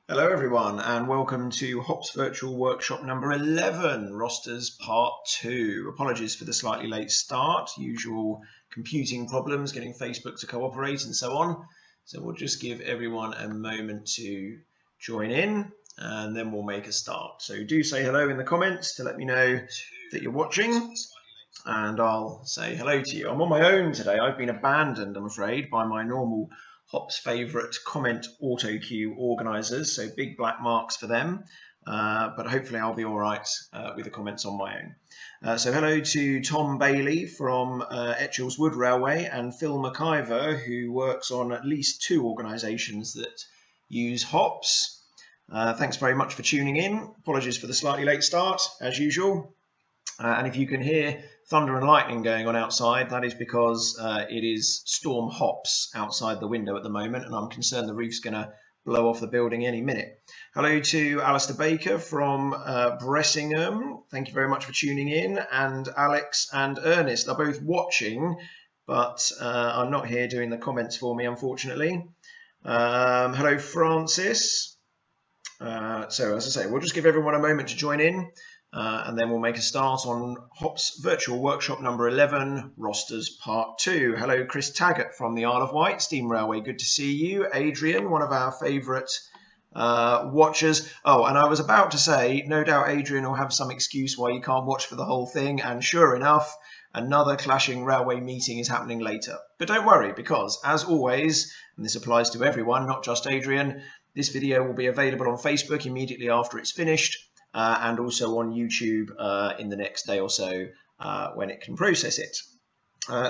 Hello everyone and welcome to HOPS Virtual Workshop number 11, Rosters Part 2. Apologies for the slightly late start, usual computing problems, getting Facebook to cooperate and so on. So we'll just give everyone a moment to join in and then we'll make a start. So do say hello in the comments to let me know that you're watching and I'll say hello to you. I'm on my own today. I've been abandoned, I'm afraid, by my normal HOPS favourite comment auto queue organisers, so big black marks for them, but hopefully I'll be all right with the comments on my own. So hello to Tom Bailey from Etchells Wood Railway and Phil McIver, who works on at least 2 organisations that use HOPS. Thanks very much for tuning in. Apologies for the slightly late start, as usual. And if you can hear thunder and lightning going on outside, that is because it is storm HOPS outside the window at the moment, and I'm concerned the roof's going to blow off the building any minute. Hello to Alistair Baker from Bressingham. Thank you very much for tuning in. And Alex and Ernest are both watching, but are not here doing the comments for me, unfortunately. Hello, Francis. So, as I say, we'll just give everyone a moment to join in. And then we'll make a start on HOPS Virtual Workshop number 11, Rosters Part 2. Hello, Chris Taggart from the Isle of Wight, Steam Railway. Good to see you. Adrian, one of our favourite watchers. Oh, and I was about to say, no doubt Adrian will have some excuse why you can't watch for the whole thing. And sure enough, another clashing railway meeting is happening later. But don't worry, because as always, and this applies to everyone, not just Adrian, this video will be available on Facebook immediately after it's finished. And also on YouTube in the next day or so when it can process it.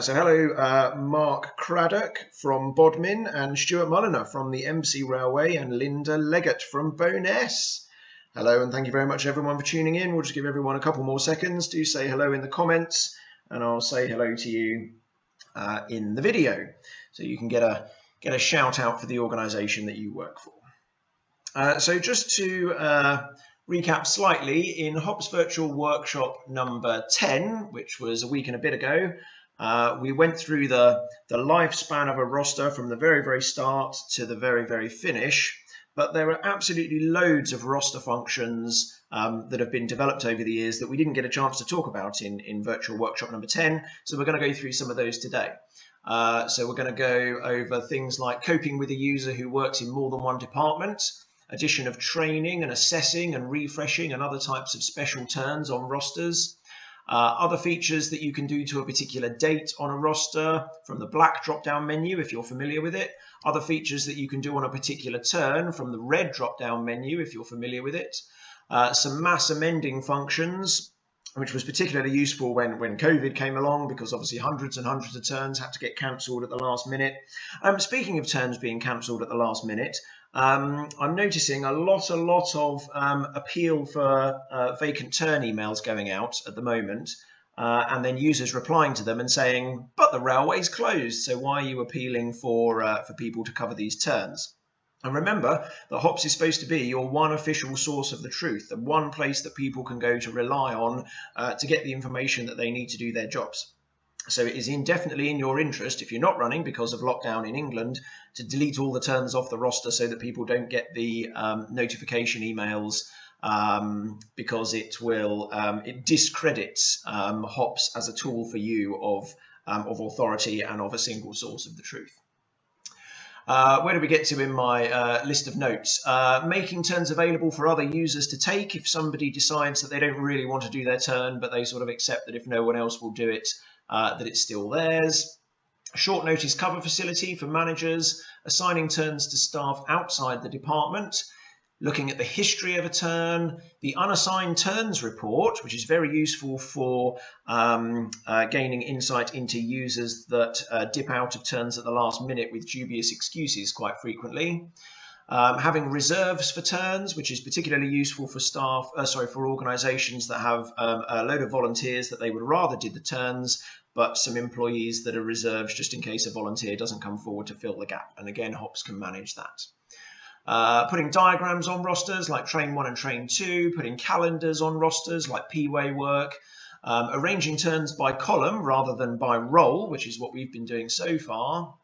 So hello, Mark Craddock from Bodmin and Stuart Mulliner from the MC Railway and Linda Leggett from Bowness. Hello and thank you very much everyone for tuning in. We'll just give everyone a couple more seconds. Do say hello in the comments and I'll say hello to you in the video. So you can get a shout out for the organisation that you work for. So just to recap slightly, in HOPS Virtual Workshop number 10, which was a week and a bit ago, we went through the lifespan of a roster from the very, very start to the very, very finish. But there are absolutely loads of roster functions that have been developed over the years that we didn't get a chance to talk about in Virtual Workshop number 10. So we're going to go through some of those today. So we're going to go over things like coping with a user who works in more than one department, addition of training and assessing and refreshing and other types of special turns on rosters, other features that you can do to a particular date on a roster from the black drop-down menu if you're familiar with it, other features that you can do on a particular turn from the red drop-down menu if you're familiar with it, some mass amending functions, which was particularly useful when COVID came along because obviously hundreds and hundreds of turns had to get cancelled at the last minute. Speaking of turns being cancelled at the last minute, I'm noticing a lot of appeal for vacant turn emails going out at the moment, and then users replying to them and saying, but the railway's closed, so why are you appealing for people to cover these turns? And remember that HOPS is supposed to be your one official source of the truth, the one place that people can go to rely on to get the information that they need to do their jobs. So it is definitely in your interest, if you're not running because of lockdown in England, to delete all the turns off the roster so that people don't get the notification emails because it discredits HOPS as a tool for you of authority and of a single source of the truth. Where do we get to in my list of notes? Making turns available for other users to take if somebody decides that they don't really want to do their turn, but they sort of accept that if no one else will do it, that it's still theirs. A short notice cover facility for managers, assigning turns to staff outside the department, looking at the history of a turn, the unassigned turns report, which is very useful for gaining insight into users that dip out of turns at the last minute with dubious excuses quite frequently. Having reserves for turns, which is particularly useful for for organisations that have a load of volunteers that they would rather did the turns, but some employees that are reserves just in case a volunteer doesn't come forward to fill the gap. And again, HOPS can manage that. Putting diagrams on rosters like Train 1 and Train 2, putting calendars on rosters like P-Way work, arranging turns by column rather than by role, which is what we've been doing so far.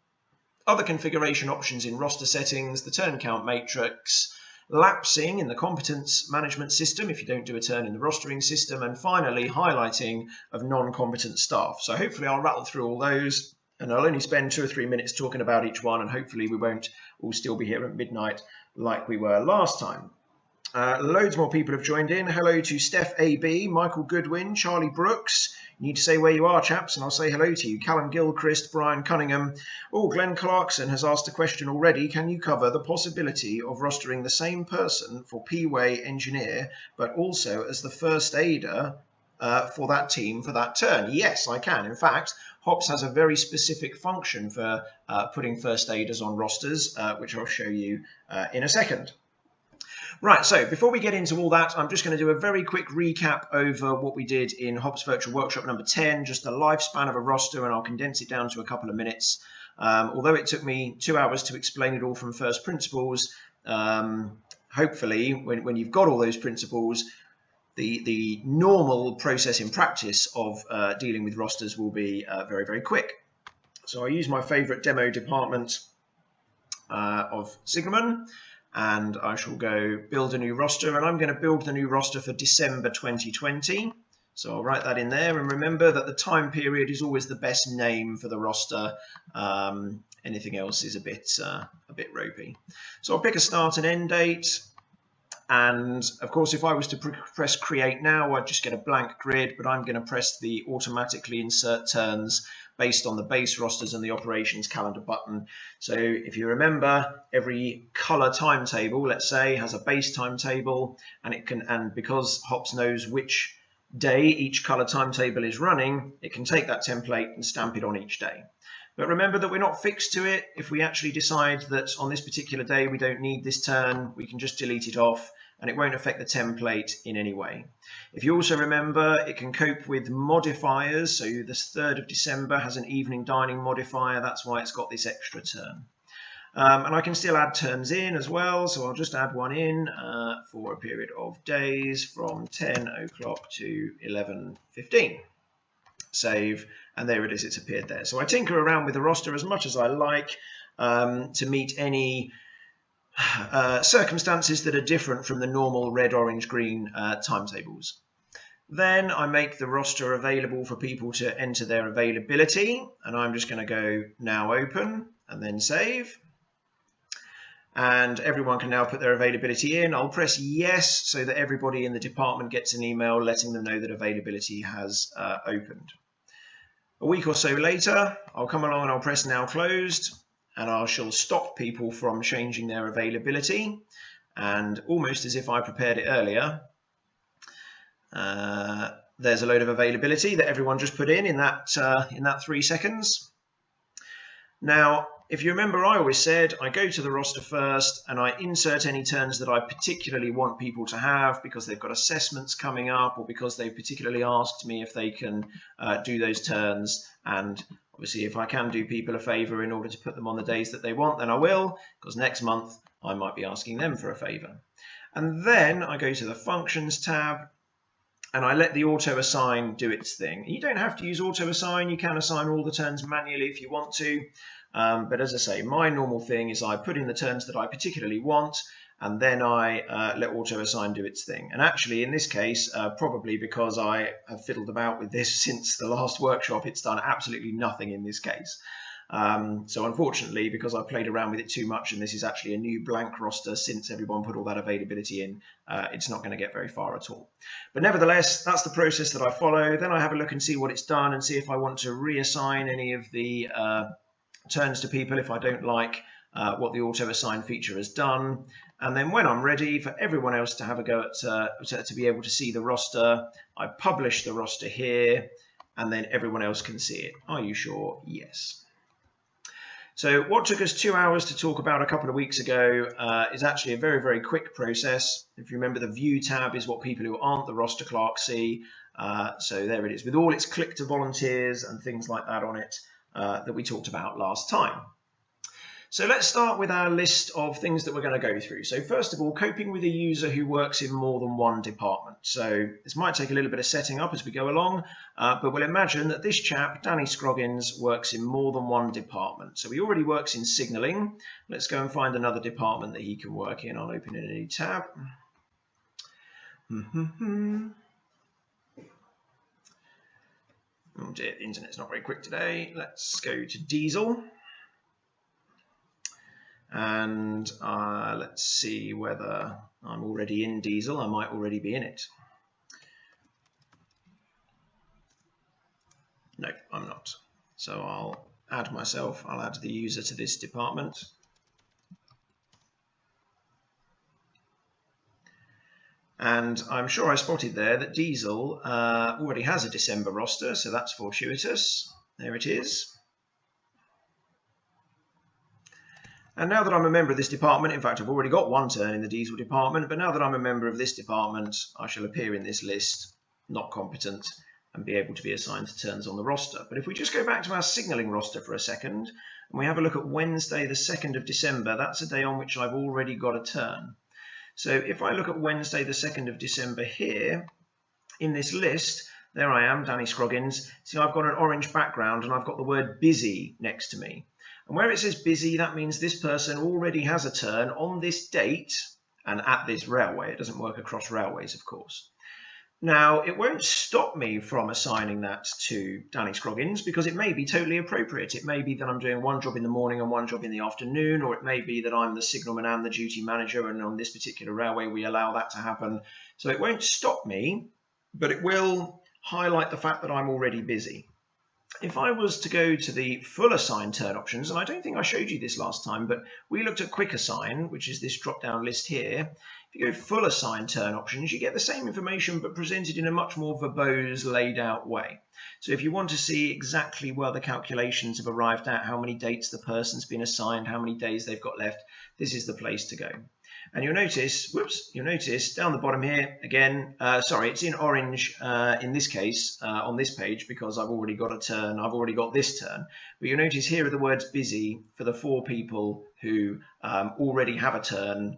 Other configuration options in roster settings, the turn count matrix, lapsing in the competence management system if you don't do a turn in the rostering system, and finally highlighting of non-competent staff. So hopefully I'll rattle through all those, and I'll only spend 2 or 3 minutes talking about each one, and hopefully we won't all still be here at midnight like we were last time. Loads more people have joined in. Hello to Steph AB, Michael Goodwin, Charlie Brooks. You need to say where you are, chaps, and I'll say hello to you. Callum Gilchrist, Brian Cunningham. Oh, Glenn Clarkson has asked a question already. Can you cover the possibility of rostering the same person for P-Way engineer, but also as the first aider for that team for that turn? Yes, I can. In fact, HOPS has a very specific function for putting first aiders on rosters, which I'll show you in a second. Right, so before we get into all that, I'm just going to do a very quick recap over what we did in HOPS Virtual Workshop number 10, just the lifespan of a roster, and I'll condense it down to a couple of minutes. Although it took me 2 hours to explain it all from first principles, hopefully when you've got all those principles, the normal process in practice of dealing with rosters will be very, very quick. So I use my favorite demo department of Signaman, and I shall go build a new roster, and I'm going to build the new roster for December 2020. So I'll write that in there, and remember that the time period is always the best name for the roster. Anything else is a bit ropey. So I'll pick a start and end date. And of course, if I was to press create now, I'd just get a blank grid, but I'm going to press the automatically insert turns based on the base rosters and the operations calendar button. So if you remember, every color timetable, let's say, has a base timetable, and because HOPS knows which day each color timetable is running, it can take that template and stamp it on each day. But remember that we're not fixed to it. If we actually decide that on this particular day we don't need this turn, we can just delete it off, and it won't affect the template in any way. If you also remember, it can cope with modifiers. So the 3rd of December has an evening dining modifier. That's why it's got this extra turn. And I can still add turns in as well. So I'll just add one in for a period of days from 10 o'clock to 11:15. Save, and there it is, it's appeared there. So I tinker around with the roster as much as I like to meet any circumstances that are different from the normal red, orange, green timetables. Then I make the roster available for people to enter their availability, and I'm just going to go now open and then save. And everyone can now put their availability in. I'll press yes so that everybody in the department gets an email letting them know that availability has opened. A week or so later, I'll come along and I'll press now closed, and I shall stop people from changing their availability. And almost as if I prepared it earlier, there's a load of availability that everyone just put in that 3 seconds. Now, if you remember, I always said I go to the roster first and I insert any turns that I particularly want people to have because they've got assessments coming up, or because they've particularly asked me if they can do those turns. And obviously, if I can do people a favor in order to put them on the days that they want, then I will, because next month I might be asking them for a favor. And then I go to the Functions tab, and I let the auto assign do its thing. You don't have to use auto assign. You can assign all the turns manually if you want to. But as I say, my normal thing is I put in the turns that I particularly want, and then I let auto assign do its thing. And actually, in this case, probably because I have fiddled about with this since the last workshop, it's done absolutely nothing in this case. So unfortunately, because I played around with it too much, and this is actually a new blank roster since everyone put all that availability in, it's not going to get very far at all. But nevertheless, that's the process that I follow. Then I have a look and see what it's done and see if I want to reassign any of the turns to people if I don't like what the auto assign feature has done. And then when I'm ready for everyone else to have a go at to be able to see the roster, I publish the roster here, and then everyone else can see it. Are you sure? Yes. So what took us 2 hours to talk about a couple of weeks ago is actually a very, very quick process. If you remember, the View tab is what people who aren't the roster clerks see. So there it is, with all its click to volunteers and things like that on it that we talked about last time. So let's start with our list of things that we're going to go through. So first of all, coping with a user who works in more than one department. So this might take a little bit of setting up as we go along, but we'll imagine that this chap, Danny Scroggins, works in more than one department. So he already works in signalling. Let's go and find another department that he can work in. I'll open in a new tab. Oh dear, the internet's not very quick today. Let's go to diesel. And let's see whether I'm already in diesel. I might already be in it. No, I'm not. So I'll add myself. I'll add the user to this department. And I'm sure I spotted there that diesel already has a December roster, so that's fortuitous. There it is. And now that I'm a member of this department, in fact, I've already got one turn in the diesel department, but now that I'm a member of this department, I shall appear in this list, not competent, and be able to be assigned to turns on the roster. But if we just go back to our signalling roster for a second, and we have a look at Wednesday, the 2nd of December, that's a day on which I've already got a turn. So if I look at Wednesday, the 2nd of December here, in this list, there I am, Danny Scroggins. See, I've got an orange background and I've got the word busy next to me. And where it says busy, that means this person already has a turn on this date and at this railway. It doesn't work across railways, of course. Now, it won't stop me from assigning that to Danny Scroggins because it may be totally appropriate. It may be that I'm doing one job in the morning and one job in the afternoon, or it may be that I'm the signalman and the duty manager, and on this particular railway we allow that to happen. So it won't stop me, but it will highlight the fact that I'm already busy. If I was to go to the full assign turn options, and I don't think I showed you this last time, but we looked at quick assign, which is this drop-down list here. If you go full assign turn options, you get the same information but presented in a much more verbose, laid out way. So if you want to see exactly where the calculations have arrived at, how many dates the person's been assigned, how many days they've got left, this is the place to go. And you'll notice, down the bottom here, again, sorry, it's in orange in this case, on this page, because I've already got a turn, I've already got this turn. But you'll notice here are the words busy for the 4 people who already have a turn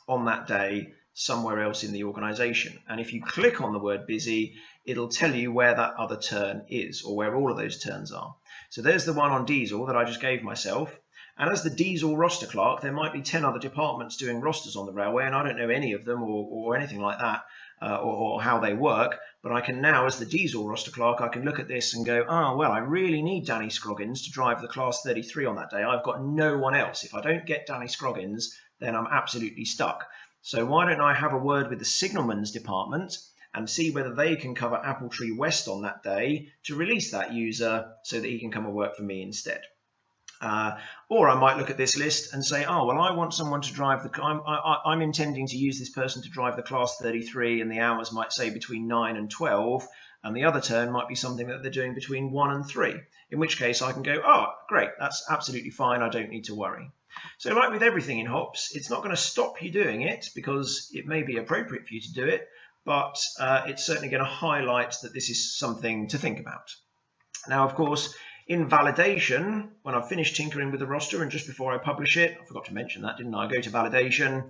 on that day somewhere else in the organisation. And if you click on the word busy, it'll tell you where that other turn is, or where all of those turns are. So there's the one on diesel that I just gave myself. And as the diesel roster clerk, there might be 10 other departments doing rosters on the railway, and I don't know any of them or anything like that, or how they work. But I can now, as the diesel roster clerk, I can look at this and go, oh, well, I really need Danny Scroggins to drive the Class 33 on that day. I've got no one else. If I don't get Danny Scroggins, then I'm absolutely stuck. So why don't I have a word with the signalman's department and see whether they can cover Appletree West on that day to release that user so that he can come and work for me instead. Or I might look at this list and say, oh, well, I want someone to drive the, I'm intending to use this person to drive the Class 33, and the hours might say between 9 and 12, and the other turn might be something that they're doing between 1 and 3, in which case I can go, oh, great, that's absolutely fine, I don't need to worry. So like with everything in HOPS, it's not going to stop you doing it because it may be appropriate for you to do it, but it's certainly going to highlight that this is something to think about. Now, of course, in validation, when I've finished tinkering with the roster and just before I publish it, I forgot to mention that, didn't I? I go to validation,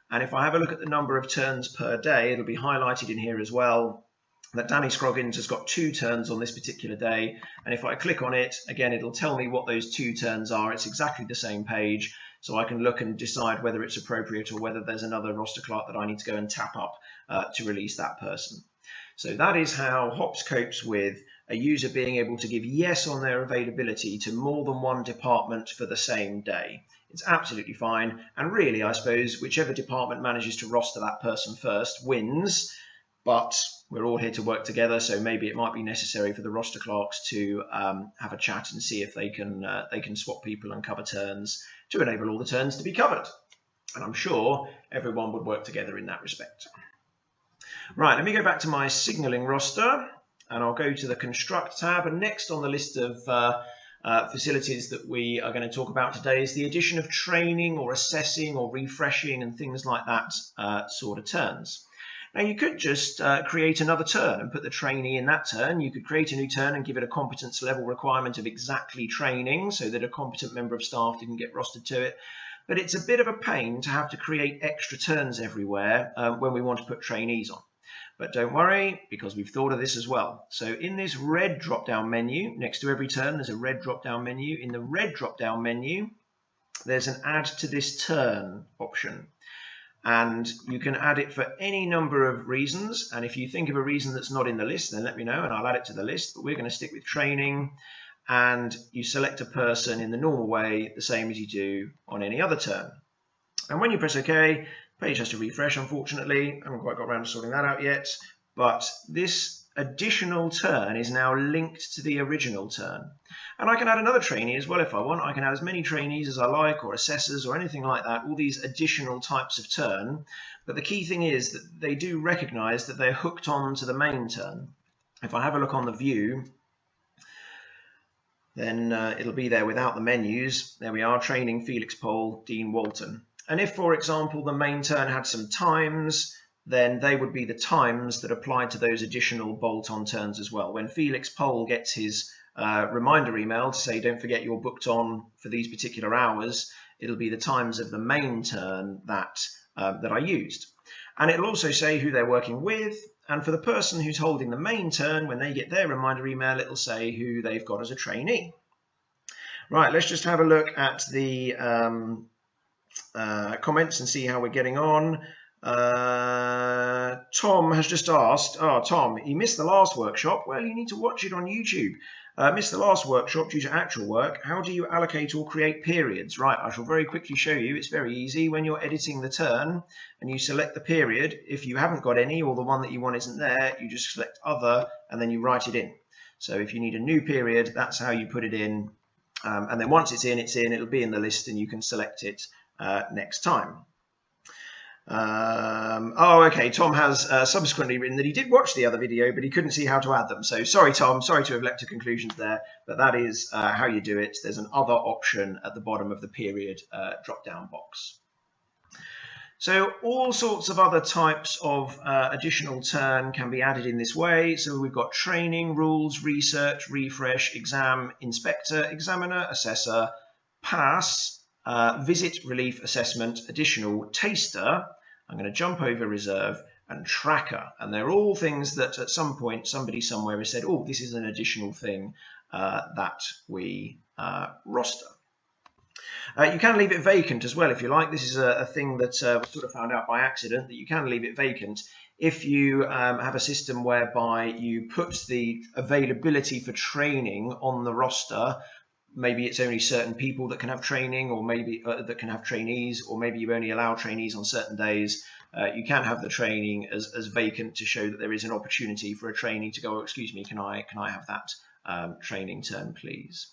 and if I have a look at the number of turns per day, it'll be highlighted in here as well that Danny Scroggins has got 2 turns on this particular day. And if I click on it, again, it'll tell me what those 2 turns are. It's exactly the same page, so I can look and decide whether it's appropriate or whether there's another roster clerk that I need to go and tap up to release that person. So that is how HOPS copes with a user being able to give yes on their availability to more than one department for the same day. It's absolutely fine. And really, I suppose, whichever department manages to roster that person first wins. But we're all here to work together, so maybe it might be necessary for the roster clerks to have a chat and see if they can swap people and cover turns to enable all the turns to be covered. And I'm sure everyone would work together in that respect. Right, let me go back to my signalling roster, and I'll go to the Construct tab. And next on the list of facilities that we are going to talk about today is the addition of training or assessing or refreshing and things like that sort of turns. Now you could just create another turn and put the trainee in that turn. You could create a new turn and give it a competence level requirement of exactly training so that a competent member of staff didn't get rostered to it. But it's a bit of a pain to have to create extra turns everywhere when we want to put trainees on. But don't worry, because we've thought of this as well. So in this red drop-down menu, next to every turn, there's a red drop-down menu. In the red drop-down menu, there's an add to this turn option. And you can add it for any number of reasons. And if you think of a reason that's not in the list, then let me know and I'll add it to the list. But we're going to stick with training. And you select a person in the normal way, the same as you do on any other turn. And when you press OK, the page has to refresh, unfortunately. I haven't quite got around to sorting that out yet. But this additional turn is now linked to the original turn. And I can add another trainee as well if I want. I can add as many trainees as I like, or assessors, or anything like that, all these additional types of turn. But the key thing is that they do recognize that they're hooked on to the main turn. If I have a look on the view, then it'll be there without the menus. There we are, training, Felix Pole, Dean Walton. And if, for example, the main turn had some times, then they would be the times that applied to those additional bolt-on turns as well. When Felix Pole gets his reminder email to say, don't forget you're booked on for these particular hours, it'll be the times of the main turn that I used. And it'll also say who they're working with. And for the person who's holding the main turn, when they get their reminder email, it'll say who they've got as a trainee. Right, let's just have a look at the comments and see how we're getting on. Tom has just asked, Tom, you missed the last workshop. Well, you need to watch it on YouTube. Missed the last workshop due to actual work. How do you allocate or create periods? Right, I shall very quickly show you. It's very easy. When you're editing the turn and you select the period, if you haven't got any or the one that you want isn't there, you just select other and then you write it in. So if you need a new period, that's how you put it in. And then once it's in, it'll be in the list and you can select it next time. Okay, Tom has subsequently written that he did watch the other video, but he couldn't see how to add them. So sorry, Tom, sorry to have leapt to conclusions there, but that is how you do it. There's an other option at the bottom of the period drop-down box. So all sorts of other types of additional turn can be added in this way. So we've got training, rules, research, refresh, exam, inspector, examiner, assessor, pass, visit, relief, assessment, additional, taster. I'm going to jump over reserve and tracker. And they're all things that at some point somebody somewhere has said, oh, this is an additional thing that we roster. You can leave it vacant as well if you like. This is a thing that was sort of found out by accident, that you can leave it vacant if you have a system whereby you put the availability for training on the roster. Maybe it's only certain people that can have training, or maybe that can have trainees, or maybe you only allow trainees on certain days. You can have the training as vacant to show that there is an opportunity for a trainee to go, oh, excuse me, can I have that training turn, please?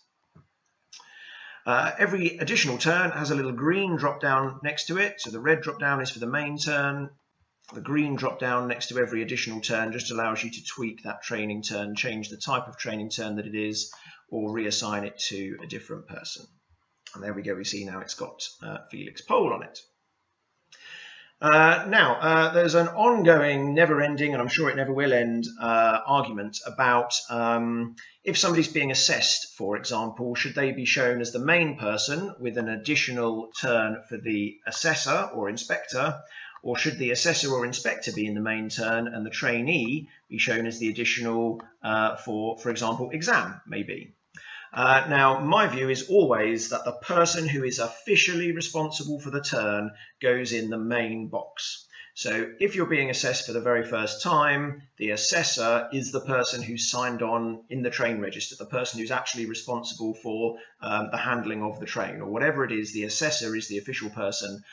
Every additional turn has a little green drop down next to it. So the red drop down is for the main turn. The green drop down next to every additional turn just allows you to tweak that training turn, change the type of training turn that it is, or reassign it to a different person. And there we go, we see now it's got Felix Pole on it. Now, there's an ongoing, never-ending, and I'm sure it never will end, argument about if somebody's being assessed, for example, should they be shown as the main person with an additional turn for the assessor or inspector, or should the assessor or inspector be in the main turn and the trainee be shown as the additional for example, exam, maybe? Now, my view is always that the person who is officially responsible for the turn goes in the main box. So if you're being assessed for the very first time, the assessor is the person who's signed on in the train register, the person who's actually responsible for the handling of the train, or whatever it is. The assessor is the official person.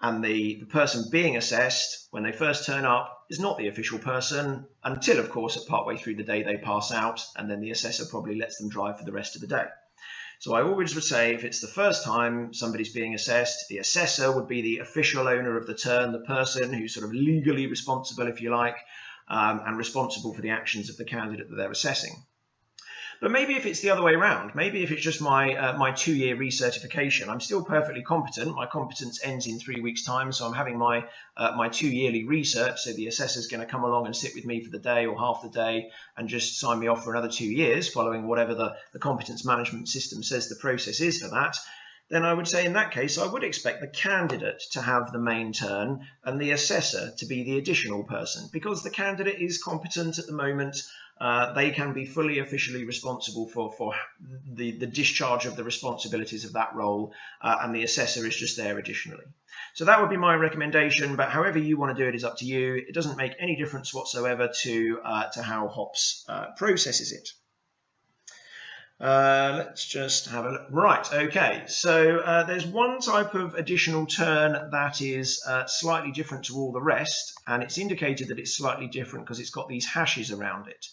And the person being assessed, when they first turn up, is not the official person until, of course, at partway through the day they pass out, and then the assessor probably lets them drive for the rest of the day. So I always would say if it's the first time somebody's being assessed, the assessor would be the official owner of the turn, the person who's sort of legally responsible, if you like, and responsible for the actions of the candidate that they're assessing. But maybe if it's the other way around, maybe if it's just my my 2-year recertification, I'm still perfectly competent. My competence ends in 3 weeks' time, so I'm having my my 2-yearly recert. So the assessor's going to come along and sit with me for the day or half the day and just sign me off for another 2 years, following whatever the competence management system says the process is for that. Then I would say in that case, I would expect the candidate to have the main turn and the assessor to be the additional person, because the candidate is competent at the moment. They can be fully officially responsible for the discharge of the responsibilities of that role, and the assessor is just there additionally. So that would be my recommendation, but however you want to do it is up to you. It doesn't make any difference whatsoever to how HOPS processes it. Let's just have a look. Right, okay, so there's one type of additional turn that is slightly different to all the rest, and it's indicated that it's slightly different because it's got these hashes around it.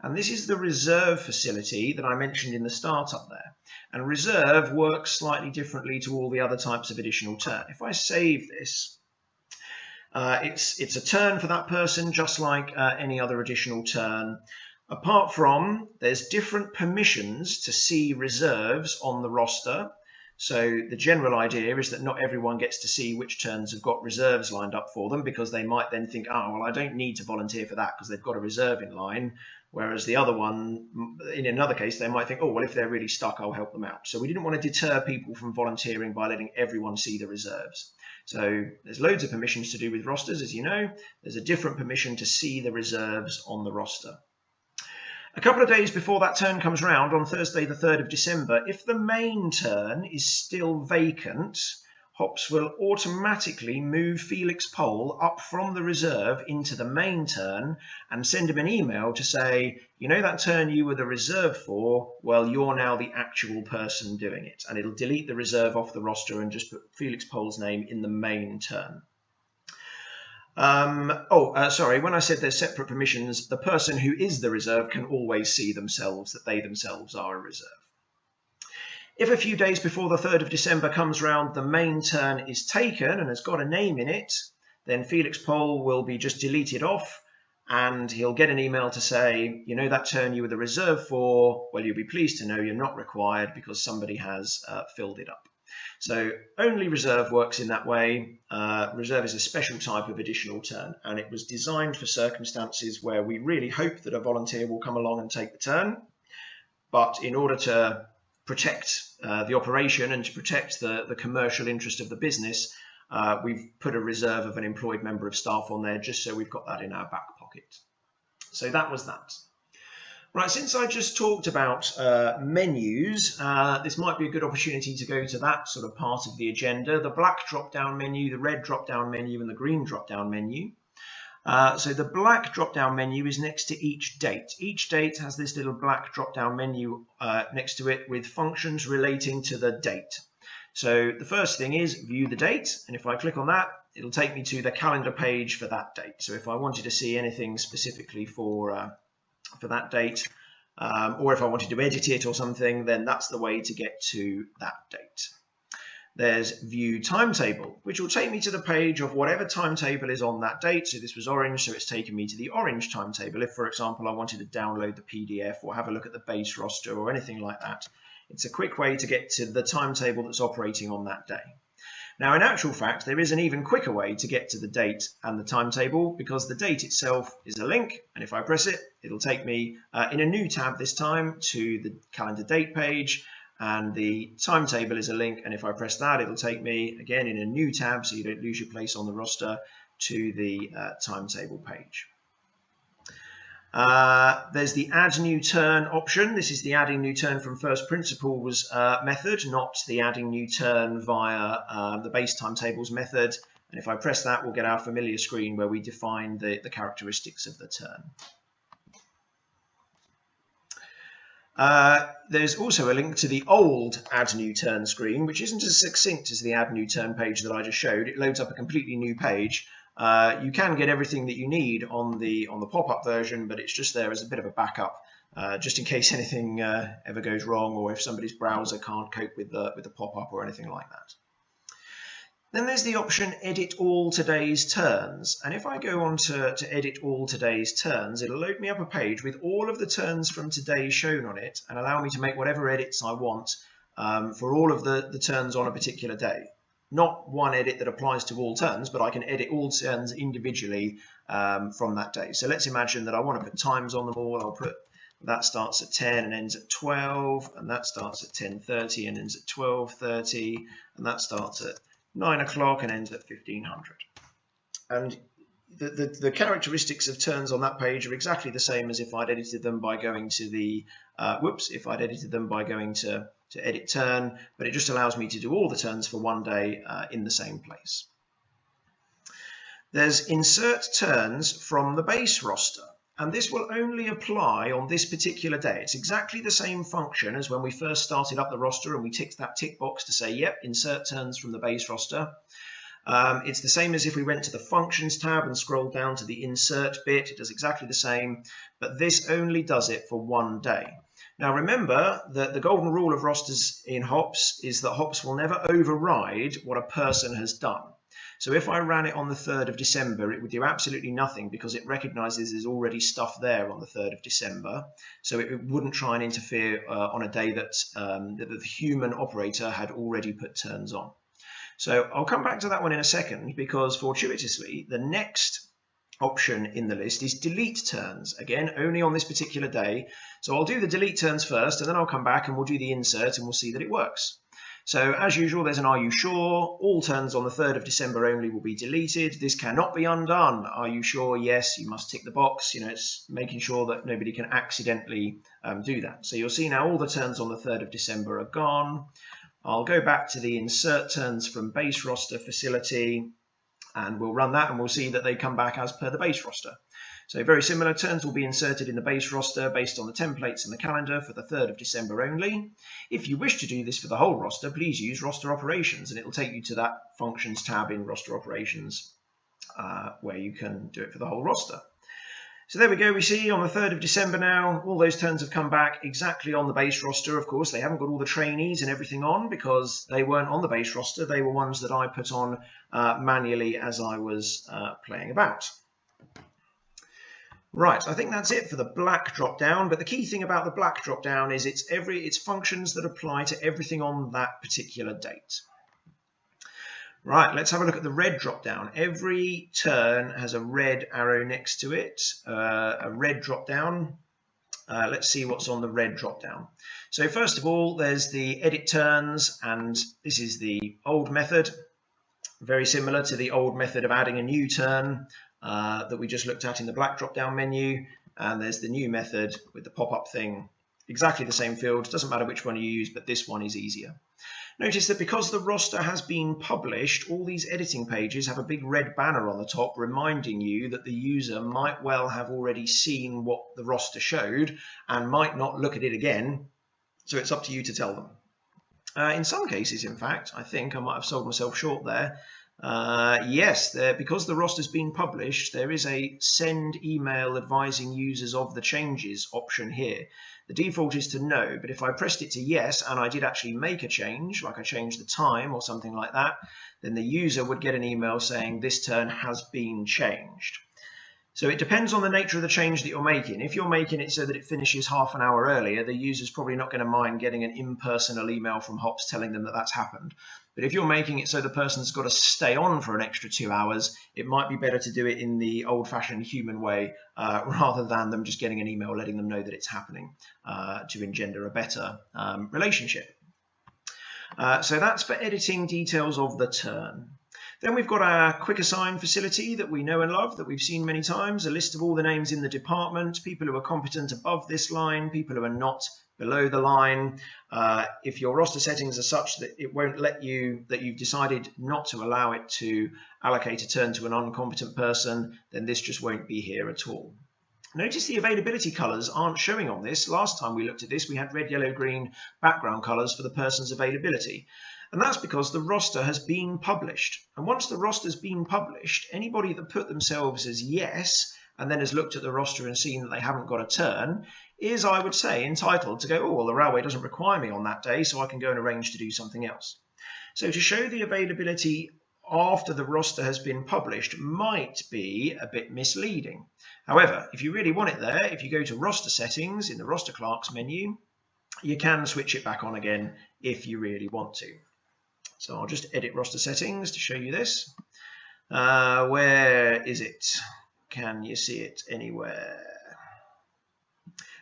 And this is the reserve facility that I mentioned in the startup there. And reserve works slightly differently to all the other types of additional turn. If I save this, it's a turn for that person, just like any other additional turn. Apart from, there's different permissions to see reserves on the roster. So the general idea is that not everyone gets to see which turns have got reserves lined up for them, because they might then think, oh, well, I don't need to volunteer for that because they've got a reserve in line. Whereas the other one, in another case, they might think, oh, well, if they're really stuck, I'll help them out. So we didn't want to deter people from volunteering by letting everyone see the reserves. So there's loads of permissions to do with rosters, as you know. There's a different permission to see the reserves on the roster. A couple of days before that turn comes round, on Thursday the 3rd of December, if the main turn is still vacant, HOPS will automatically move Felix Pole up from the reserve into the main turn and send him an email to say, you know that turn you were the reserve for, well, you're now the actual person doing it. And it'll delete the reserve off the roster and just put Felix Pole's name in the main turn. Sorry, when I said there's separate permissions, the person who is the reserve can always see themselves that they themselves are a reserve. If a few days before the 3rd of December comes round, the main turn is taken and has got a name in it, then Felix Pole will be just deleted off, and he'll get an email to say, you know that turn you were the reserve for, well, you'll be pleased to know you're not required because somebody has filled it up. So only reserve works in that way. Reserve is a special type of additional turn, and it was designed for circumstances where we really hope that a volunteer will come along and take the turn. But in order to protect the operation and to protect the commercial interest of the business, we've put a reserve of an employed member of staff on there just so we've got that in our back pocket. So that was that. Right, since I just talked about menus, this might be a good opportunity to go to that sort of part of the agenda. The black drop-down menu, the red drop-down menu, and the green drop-down menu. So the black drop-down menu is next to each date. Each date has this little black drop-down menu next to it with functions relating to the date. So the first thing is view the date, and if I click on that, it'll take me to the calendar page for that date. So if I wanted to see anything specifically for that date, or if I wanted to edit it or something, then that's the way to get to that date. There's view timetable, which will take me to the page of whatever timetable is on that date. So this was orange, so it's taken me to the orange timetable. If, for example, I wanted to download the PDF or have a look at the base roster or anything like that, it's a quick way to get to the timetable that's operating on that day. Now, in actual fact, there is an even quicker way to get to the date and the timetable, because the date itself is a link, and if I press it, it'll take me in a new tab this time to the calendar date page, and the timetable is a link, and if I press that, it'll take me again in a new tab, so you don't lose your place on the roster, to the timetable page. There's the add new turn option. This is the adding new turn from first principles method, not the adding new turn via the base timetables method. And if I press that, we'll get our familiar screen where we define the characteristics of the turn. There's also a link to the old add new turn screen, which isn't as succinct as the add new turn page that I just showed. It loads up a completely new page. You can get everything that you need on the pop-up version, but it's just there as a bit of a backup, just in case anything ever goes wrong, or if somebody's browser can't cope with the pop-up or anything like that. Then there's the option edit all today's turns. And if I go on to edit all today's turns, it'll load me up a page with all of the turns from today shown on it and allow me to make whatever edits I want for all of the turns on a particular day. Not one edit that applies to all turns, but I can edit all turns individually from that day. So let's imagine that I want to put times on them all. I'll put that starts at 10 and ends at 12, and that starts at 10:30 and ends at 12:30, and that starts at 9 o'clock and ends at 1500. And the characteristics of turns on that page are exactly the same as if I'd edited them by going to the if I'd edited them by going to edit turn, but it just allows me to do all the turns for one day in the same place. There's insert turns from the base roster, and this will only apply on this particular day. It's exactly the same function as when we first started up the roster and we ticked that tick box to say, yep, insert turns from the base roster. It's the same as if we went to the Functions tab and scrolled down to the Insert bit. It does exactly the same, but this only does it for one day. Now remember that the golden rule of rosters in HOPS is that HOPS will never override what a person has done. So if I ran it on the 3rd of December, it would do absolutely nothing because it recognizes there's already stuff there on the 3rd of December. So it wouldn't try and interfere on a day that the human operator had already put turns on. So I'll come back to that one in a second because fortuitously, the next option in the list is delete turns. Again, only on this particular day. So I'll do the delete turns first, and then I'll come back and we'll do the insert and we'll see that it works. So as usual, there's an are you sure? All turns on the 3rd of December only will be deleted. This cannot be undone. Are you sure? Yes, you must tick the box. It's making sure that nobody can accidentally do that. So you'll see now all the turns on the 3rd of December are gone. I'll go back to the insert turns from base roster facility and we'll run that and we'll see that they come back as per the base roster. So very similar, turns will be inserted in the base roster based on the templates in the calendar for the 3rd of December only. If you wish to do this for the whole roster, please use roster operations and it will take you to that functions tab in roster operations where you can do it for the whole roster. So there we go, we see on the 3rd of December now, all those turns have come back exactly on the base roster. Of course, they haven't got all the trainees and everything on because they weren't on the base roster. They were ones that I put on manually as I was playing about. Right, I think that's it for the black drop down, but the key thing about the black drop down is it's functions that apply to everything on that particular date. Right, let's have a look at the red drop down. Every turn has a red arrow next to it, a red drop down. Let's see what's on the red drop down. So first of all, there's the edit turns, and this is the old method, very similar to the old method of adding a new turn that we just looked at in the black drop down menu. And there's the new method with the pop-up thing, exactly the same field. Doesn't matter which one you use, but this one is easier. Notice that because the roster has been published, all these editing pages have a big red banner on the top reminding you that the user might well have already seen what the roster showed and might not look at it again. So it's up to you to tell them. In some cases, in fact, I think I might have sold myself short there. Yes, because the roster's been published, there is a send email advising users of the changes option here. The default is to no, but if I pressed it to yes and I did actually make a change, like I changed the time or something like that, then the user would get an email saying this turn has been changed. So it depends on the nature of the change that you're making. If you're making it so that it finishes half an hour earlier, the user's probably not going to mind getting an impersonal email from HOPS telling them that that's happened. But if you're making it so the person's got to stay on for an extra 2 hours, it might be better to do it in the old-fashioned human way rather than them just getting an email letting them know that it's happening to engender a better relationship. So that's for editing details of the turn. Then we've got our quick assign facility that we know and love, that we've seen many times, a list of all the names in the department, people who are competent above this line, people who are not below the line. If your roster settings are such that it won't let you, that you've decided not to allow it to allocate a turn to an incompetent person, then this just won't be here at all. Notice the availability colors aren't showing on this. Last time we looked at this, we had red, yellow, green background colors for the person's availability. And that's because the roster has been published. And once the roster's been published, anybody that put themselves as yes, and then has looked at the roster and seen that they haven't got a turn, is, I would say, entitled to go, oh, well, the railway doesn't require me on that day, so I can go and arrange to do something else. So to show the availability after the roster has been published might be a bit misleading. However, if you really want it there, if you go to roster settings in the roster clerks menu, you can switch it back on again if you really want to. So I'll just edit roster settings to show you this. Where is it? Can you see it anywhere?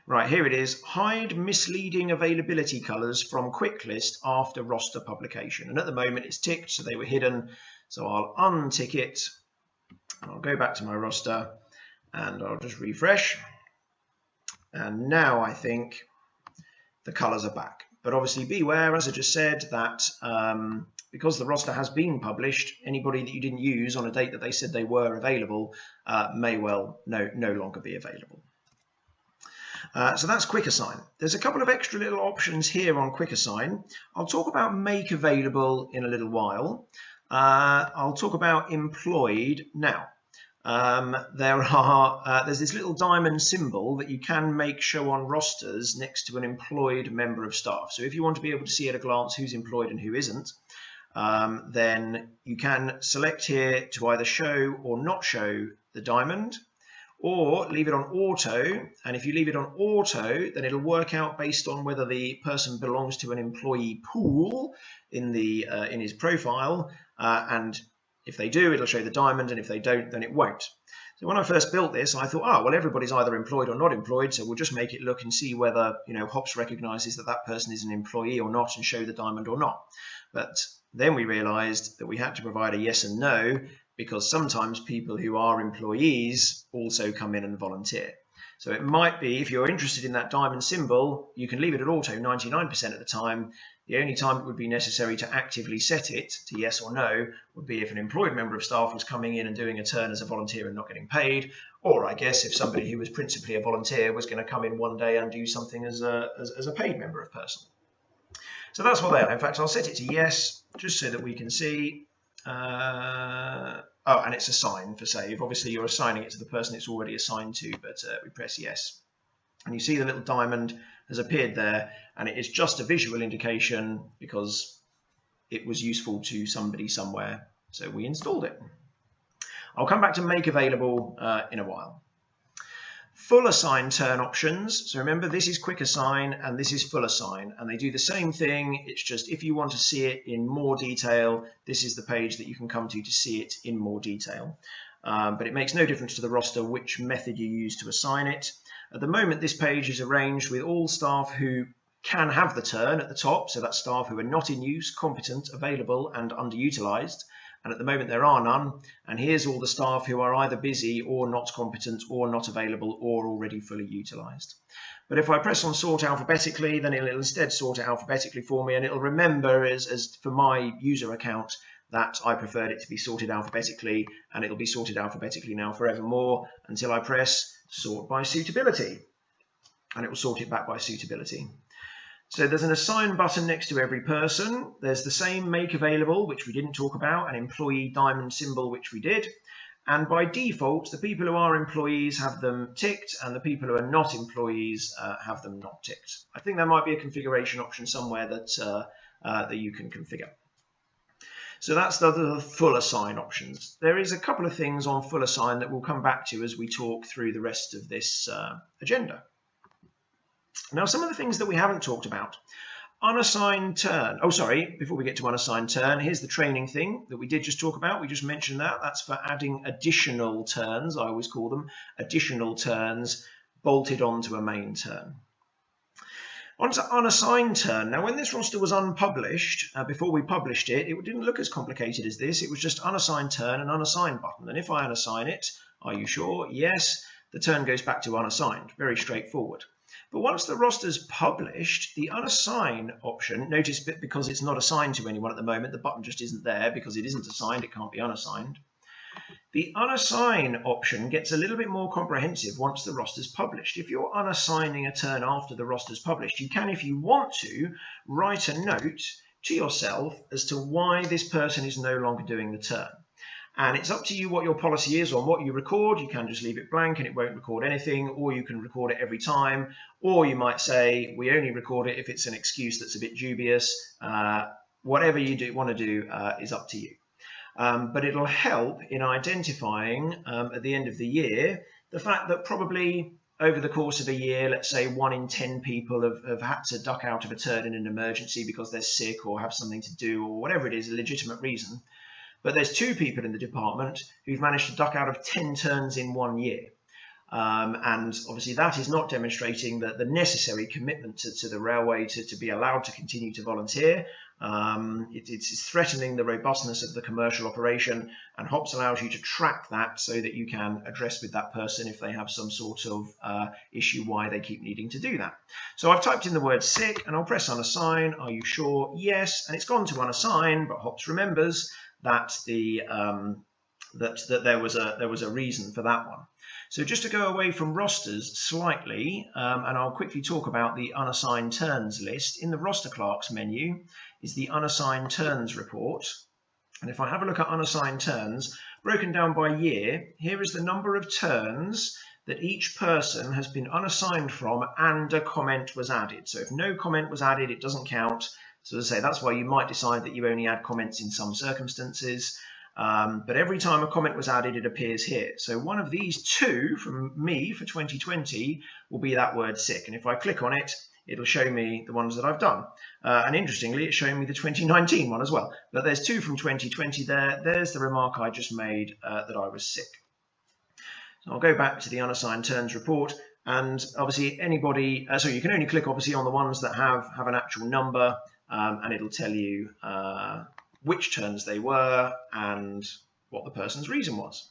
Right, here it is. Hide misleading availability colors from quick list after roster publication. And at the moment it's ticked, so they were hidden. So I'll untick it. I'll go back to my roster and I'll just refresh. And now I think the colors are back. But obviously beware, as I just said, that because the roster has been published, anybody that you didn't use on a date that they said they were available may well no longer be available. So that's Quick Assign. There's a couple of extra little options here on Quick Assign. I'll talk about Make Available in a little while. I'll talk about Employed now. There's this little diamond symbol that you can make show on rosters next to an employed member of staff. So if you want to be able to see at a glance who's employed and who isn't, then you can select here to either show or not show the diamond, or leave it on auto. And if you leave it on auto, then it'll work out based on whether the person belongs to an employee pool in his profile, and if they do, it'll show the diamond, and if they don't, then it won't. So when I first built this, I thought, oh, well, everybody's either employed or not employed, so we'll just make it look and see whether, HOPS recognizes that that person is an employee or not and show the diamond or not. But then we realized that we had to provide a yes and no, because sometimes people who are employees also come in and volunteer. So it might be, if you're interested in that diamond symbol, you can leave it at auto 99% of the time. The only time it would be necessary to actively set it to yes or no would be if an employed member of staff was coming in and doing a turn as a volunteer and not getting paid, or I guess if somebody who was principally a volunteer was going to come in one day and do something as a paid member of person. So that's what they are. In fact, I'll set it to yes, just so that we can see. And it's assigned for save. Obviously, you're assigning it to the person it's already assigned to, but we press yes. And you see the little diamond has appeared there, and it is just a visual indication because it was useful to somebody somewhere, so we installed it. I'll come back to Make Available in a while. Full assign turn options. So remember, this is quick assign and this is full assign, and they do the same thing. It's just if you want to see it in more detail, this is the page that you can come to see it in more detail. But it makes no difference to the roster which method you use to assign it. At the moment, this page is arranged with all staff who can have the turn at the top, so that's staff who are not in use, competent, available, and underutilized. And at the moment there are none, and here's all the staff who are either busy or not competent or not available or already fully utilized. But if I press on sort alphabetically, then it'll instead sort it alphabetically for me, and it'll remember as for my user account that I preferred it to be sorted alphabetically, and it'll be sorted alphabetically now forevermore until I press sort by suitability, and it will sort it back by suitability. So there's an assign button next to every person. There's the same make available, which we didn't talk about, an employee diamond symbol, which we did. And by default, the people who are employees have them ticked, and the people who are not employees have them not ticked. I think there might be a configuration option somewhere that you can configure. So that's the full assign options. There is a couple of things on full assign that we'll come back to as we talk through the rest of this agenda. Now, some of the things that we haven't talked about. Unassigned turn. Oh, sorry, before we get to unassigned turn, here's the training thing that we did just talk about. We just mentioned that. That's for adding additional turns, I always call them, additional turns bolted onto a main turn. On to unassigned turn. Now, when this roster was unpublished, before we published it, it didn't look as complicated as this. It was just unassigned turn and unassigned button. And if I unassign it, are you sure? Yes, the turn goes back to unassigned. Very straightforward. But once the roster's published, the unassign option, notice because it's not assigned to anyone at the moment, the button just isn't there because it isn't assigned, it can't be unassigned. The unassign option gets a little bit more comprehensive once the roster's published. If you're unassigning a turn after the roster's published, you can, if you want to, write a note to yourself as to why this person is no longer doing the turn. And it's up to you what your policy is on what you record. You can just leave it blank and it won't record anything, or you can record it every time, or you might say we only record it if it's an excuse that's a bit dubious. Whatever you want to do is up to you. but it'll help in identifying at the end of the year the fact that probably over the course of a year, let's say 1 in 10 people have had to duck out of a turn in an emergency because they're sick or have something to do or whatever it is, a legitimate reason. But there's 2 people in the department who've managed to duck out of 10 turns in 1 year. And obviously that is not demonstrating the necessary commitment to the railway to be allowed to continue to volunteer. It's threatening the robustness of the commercial operation, and HOPS allows you to track that so that you can address with that person if they have some sort of issue why they keep needing to do that. So I've typed in the word sick and I'll press unassign. Are you sure? Yes. And it's gone to unassign, but HOPS remembers that that there was a reason for that one. So just to go away from rosters slightly, and I'll quickly talk about the unassigned turns list. In the roster clerks menu is the unassigned turns report. And if I have a look at unassigned turns, broken down by year, here is the number of turns that each person has been unassigned from and a comment was added. So if no comment was added, it doesn't count. So as I say, that's why you might decide that you only add comments in some circumstances. But every time a comment was added, it appears here. So one of these 2 from me for 2020 will be that word sick. And if I click on it, it'll show me the ones that I've done. And interestingly, it's showing me the 2019 one as well. But there's 2 from 2020 there. There's the remark I just made that I was sick. So I'll go back to the unassigned turns report. And obviously anybody, so you can only click obviously on the ones that have an actual number, and it'll tell you which turns they were and what the person's reason was.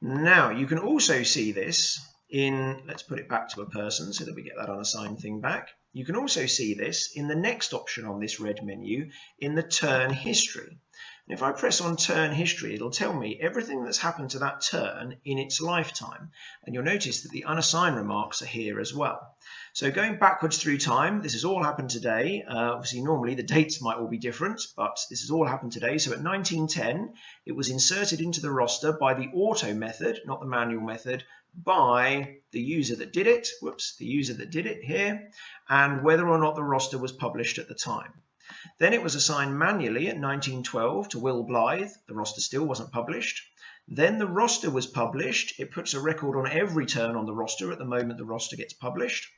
Now you can also see this in, let's put it back to a person so that we get that unassigned thing back. You can also see this in the next option on this red menu in the turn history. And if I press on turn history, it'll tell me everything that's happened to that turn in its lifetime. And you'll notice that the unassigned remarks are here as well. So going backwards through time, this has all happened today. Obviously, normally the dates might all be different, but this has all happened today. So at 1910, it was inserted into the roster by the auto method, not the manual method, by the user that did it. Whoops, the user that did it here, and whether or not the roster was published at the time. Then it was assigned manually at 1912 to Will Blythe. The roster still wasn't published. Then the roster was published. It puts a record on every turn on the roster at the moment the roster gets published.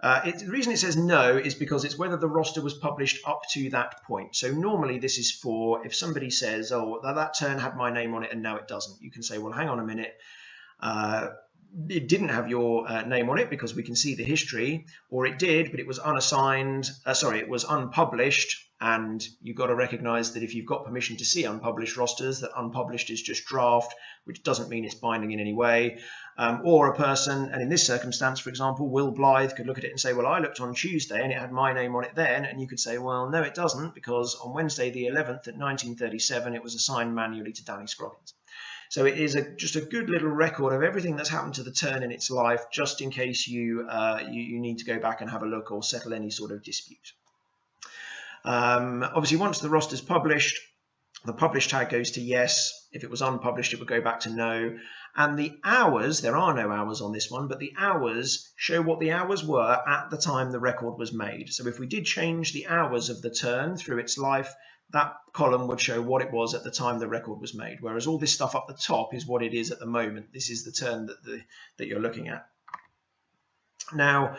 The reason it says no is because it's whether the roster was published up to that point. So normally this is for if somebody says, oh, that turn had my name on it and now it doesn't. You can say, well, hang on a minute. It didn't have your name on it because we can see the history, or it did, but it was unassigned. It was unpublished. And you've got to recognize that if you've got permission to see unpublished rosters, that unpublished is just draft, which doesn't mean it's binding in any way. Or a person, and in this circumstance, for example, Will Blythe could look at it and say, well, I looked on Tuesday and it had my name on it then. And you could say, well, no, it doesn't, because on Wednesday the 11th at 1937, it was assigned manually to Danny Scroggins. So it is just a good little record of everything that's happened to the turn in its life, just in case you need to go back and have a look or settle any sort of dispute. Obviously, once the roster's published, the publish tag goes to yes. If it was unpublished, it would go back to no. And the hours, there are no hours on this one, but the hours show what the hours were at the time the record was made. So if we did change the hours of the turn through its life, that column would show what it was at the time the record was made. Whereas all this stuff up the top is what it is at the moment. This is the turn that you're looking at. Now,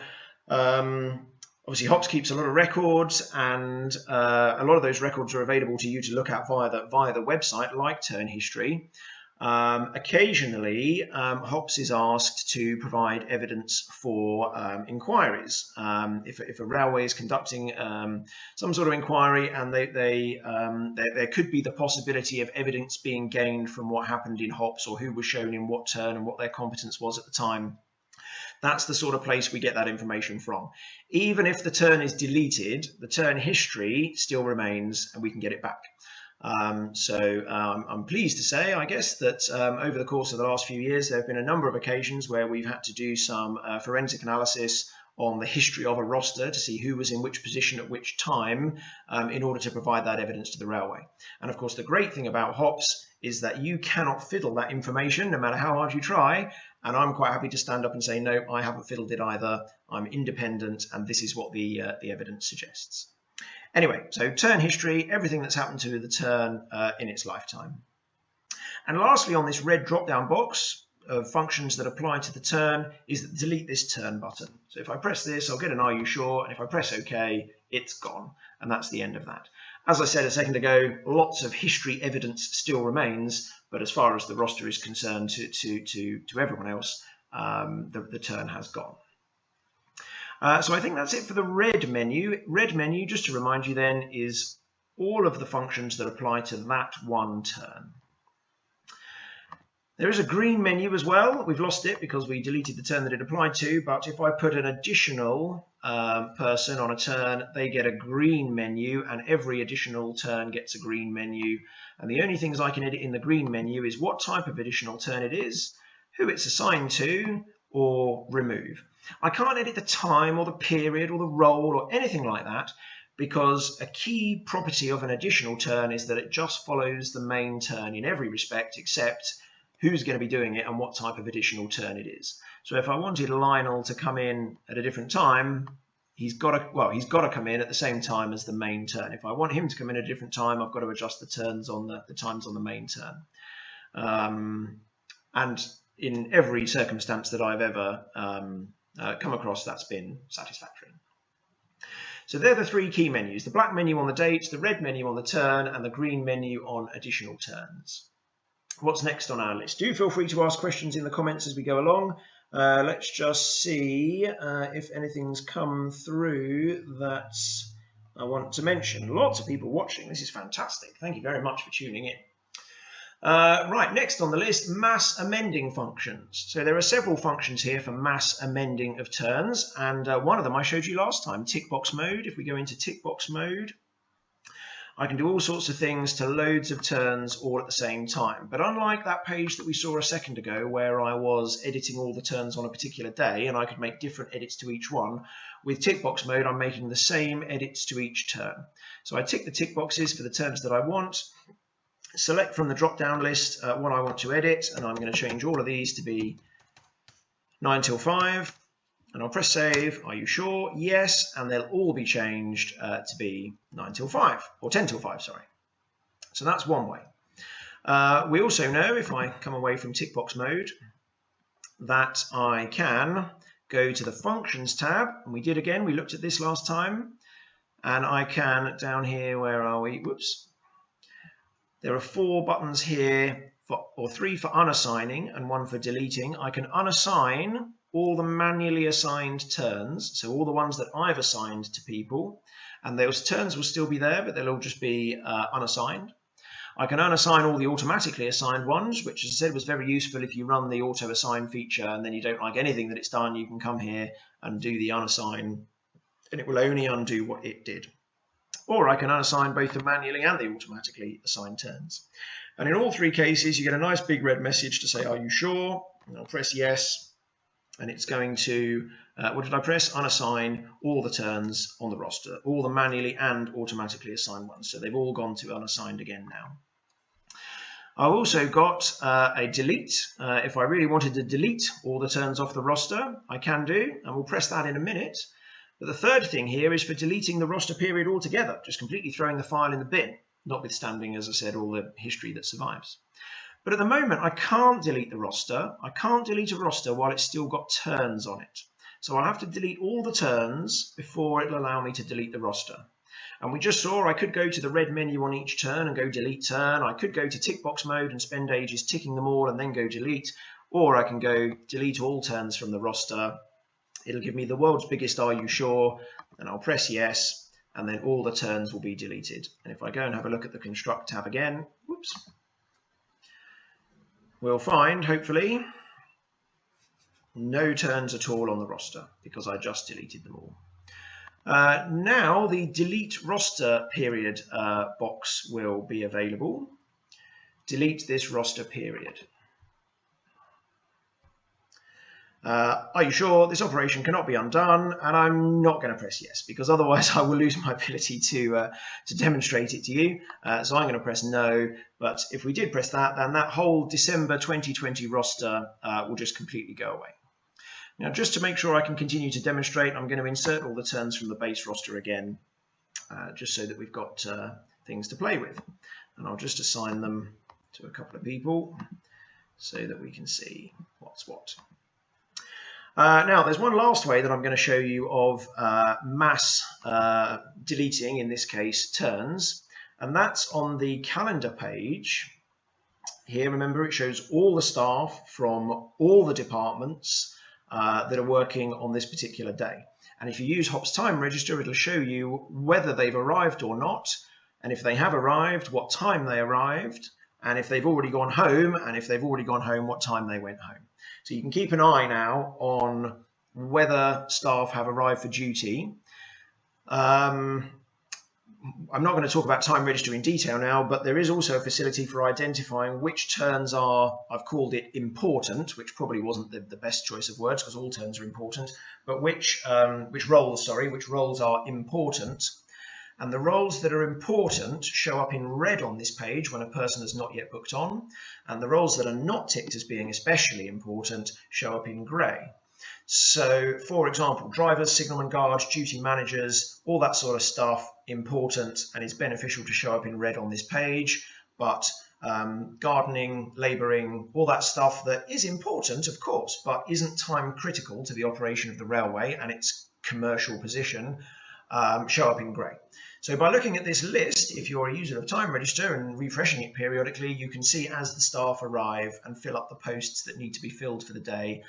obviously, HOPS keeps a lot of records, and a lot of those records are available to you to look at via the website, like turn history. Occasionally, HOPS is asked to provide evidence for inquiries. If a railway is conducting some sort of inquiry, and there could be the possibility of evidence being gained from what happened in HOPS, or who was shown in what turn and what their competence was at the time. That's the sort of place we get that information from. Even if the turn is deleted, the turn history still remains and we can get it back. I'm pleased to say, I guess, that over the course of the last few years, there have been a number of occasions where we've had to do some forensic analysis on the history of a roster to see who was in which position at which time in order to provide that evidence to the railway. And of course, the great thing about HOPS is that you cannot fiddle that information no matter how hard you try. And I'm quite happy to stand up and say, no, I haven't fiddled it either. I'm independent, and this is what the evidence suggests. Anyway, so turn history, everything that's happened to the turn in its lifetime. And lastly, on this red drop-down box of functions that apply to the turn is the delete this turn button. So if I press this, I'll get an are you sure? And if I press OK, it's gone. And that's the end of that. As I said a second ago, lots of history evidence still remains, but as far as the roster is concerned to everyone else, the turn has gone. So I think that's it for the red menu. Red menu, just to remind you then, is all of the functions that apply to that one turn. There is a green menu as well. We've lost it because we deleted the turn that it applied to, but if I put an additional person on a turn, they get a green menu, and every additional turn gets a green menu. And the only things I can edit in the green menu is what type of additional turn it is, who it's assigned to, or remove. I can't edit the time or the period or the role or anything like that, because a key property of an additional turn is that it just follows the main turn in every respect except who's going to be doing it and what type of additional turn it is. So if I wanted Lionel to come in at a different time, he's got to come in at the same time as the main turn. If I want him to come in at a different time, I've got to adjust the turns on the times on the main turn. And in every circumstance that I've ever come across, that's been satisfactory. So they're the three key menus: the black menu on the dates, the red menu on the turn, and the green menu on additional turns. What's next on our list? Do feel free to ask questions in the comments as we go along. Let's just see if anything's come through that I want to mention. Lots of people watching. This is fantastic. Thank you very much for tuning in. Right, next on the list, mass amending functions. So there are several functions here for mass amending of turns, and one of them I showed you last time, tick box mode. If we go into tick box mode, I can do all sorts of things to loads of turns all at the same time. But unlike that page that we saw a second ago where I was editing all the turns on a particular day and I could make different edits to each one, with tick box mode I'm making the same edits to each turn. So I tick the tick boxes for the turns that I want, select from the drop-down list what I want to edit, and I'm going to change all of these to be 9 till 5. And I'll press save. Are you sure? Yes. And they'll all be changed to be 9 till 5, or 10 till 5, sorry. So that's one way. We also know, if I come away from tick box mode, that I can go to the functions tab. And we did again, we looked at this last time. And I can, down here, where are we? Whoops. There are 4 buttons here, or 3 for unassigning and 1 for deleting. I can unassign all the manually assigned turns, so all the ones that I've assigned to people, and those turns will still be there, but they'll all just be unassigned. I can unassign all the automatically assigned ones, which, as I said, was very useful if you run the auto assign feature and then you don't like anything that it's done. You can come here and do the unassign, and it will only undo what it did. Or I can unassign both the manually and the automatically assigned turns. And in all 3 cases, you get a nice big red message to say, are you sure? And I'll press yes. And it's going to, what did I press? Unassign all the turns on the roster, all the manually and automatically assigned ones. So they've all gone to unassigned again now. I've also got a delete. If I really wanted to delete all the turns off the roster, I can do, and we'll press that in a minute. But the third thing here is for deleting the roster period altogether, just completely throwing the file in the bin, notwithstanding, as I said, all the history that survives. But at the moment, I can't delete the roster. I can't delete a roster while it's still got turns on it. So I'll have to delete all the turns before it'll allow me to delete the roster. And we just saw I could go to the red menu on each turn and go delete turn. I could go to tick box mode and spend ages ticking them all and then go delete. Or I can go delete all turns from the roster. It'll give me the world's biggest are you sure? And I'll press yes. And then all the turns will be deleted. And if I go and have a look at the construct tab again, whoops. We'll find, hopefully, no turns at all on the roster because I just deleted them all. Now the delete roster period box will be available. Delete this roster period. Are you sure this operation cannot be undone? And I'm not going to press yes because otherwise I will lose my ability to demonstrate it to you. So I'm going to press no. But if we did press that, then that whole December 2020 roster will just completely go away. Now, just to make sure I can continue to demonstrate, I'm going to insert all the turns from the base roster again. just so that we've got things to play with. And I'll just assign them to a couple of people so that we can see what's what. Now, there's one last way that I'm going to show you of mass deleting, in this case, turns, and that's on the calendar page. Here, remember, it shows all the staff from all the departments that are working on this particular day. And if you use HOPS Time Register, it'll show you whether they've arrived or not, and if they have arrived, what time they arrived, and if they've already gone home, and if they've already gone home, what time they went home. So you can keep an eye now on whether staff have arrived for duty. I'm not going to talk about Time Register in detail now, but there is also a facility for identifying which turns are, I've called it important, which probably wasn't the best choice of words because all turns are important, but which roles are important. And the roles that are important show up in red on this page when a person has not yet booked on, and the roles that are not ticked as being especially important show up in grey. So, for example, drivers, signalman guards, duty managers, all that sort of stuff, important, and it's beneficial to show up in red on this page. But gardening, labouring, all that stuff that is important, of course, but isn't time critical to the operation of the railway and its commercial position, show up in grey. So by looking at this list, if you're a user of Time Register and refreshing it periodically, you can see as the staff arrive and fill up the posts that need to be filled for the day,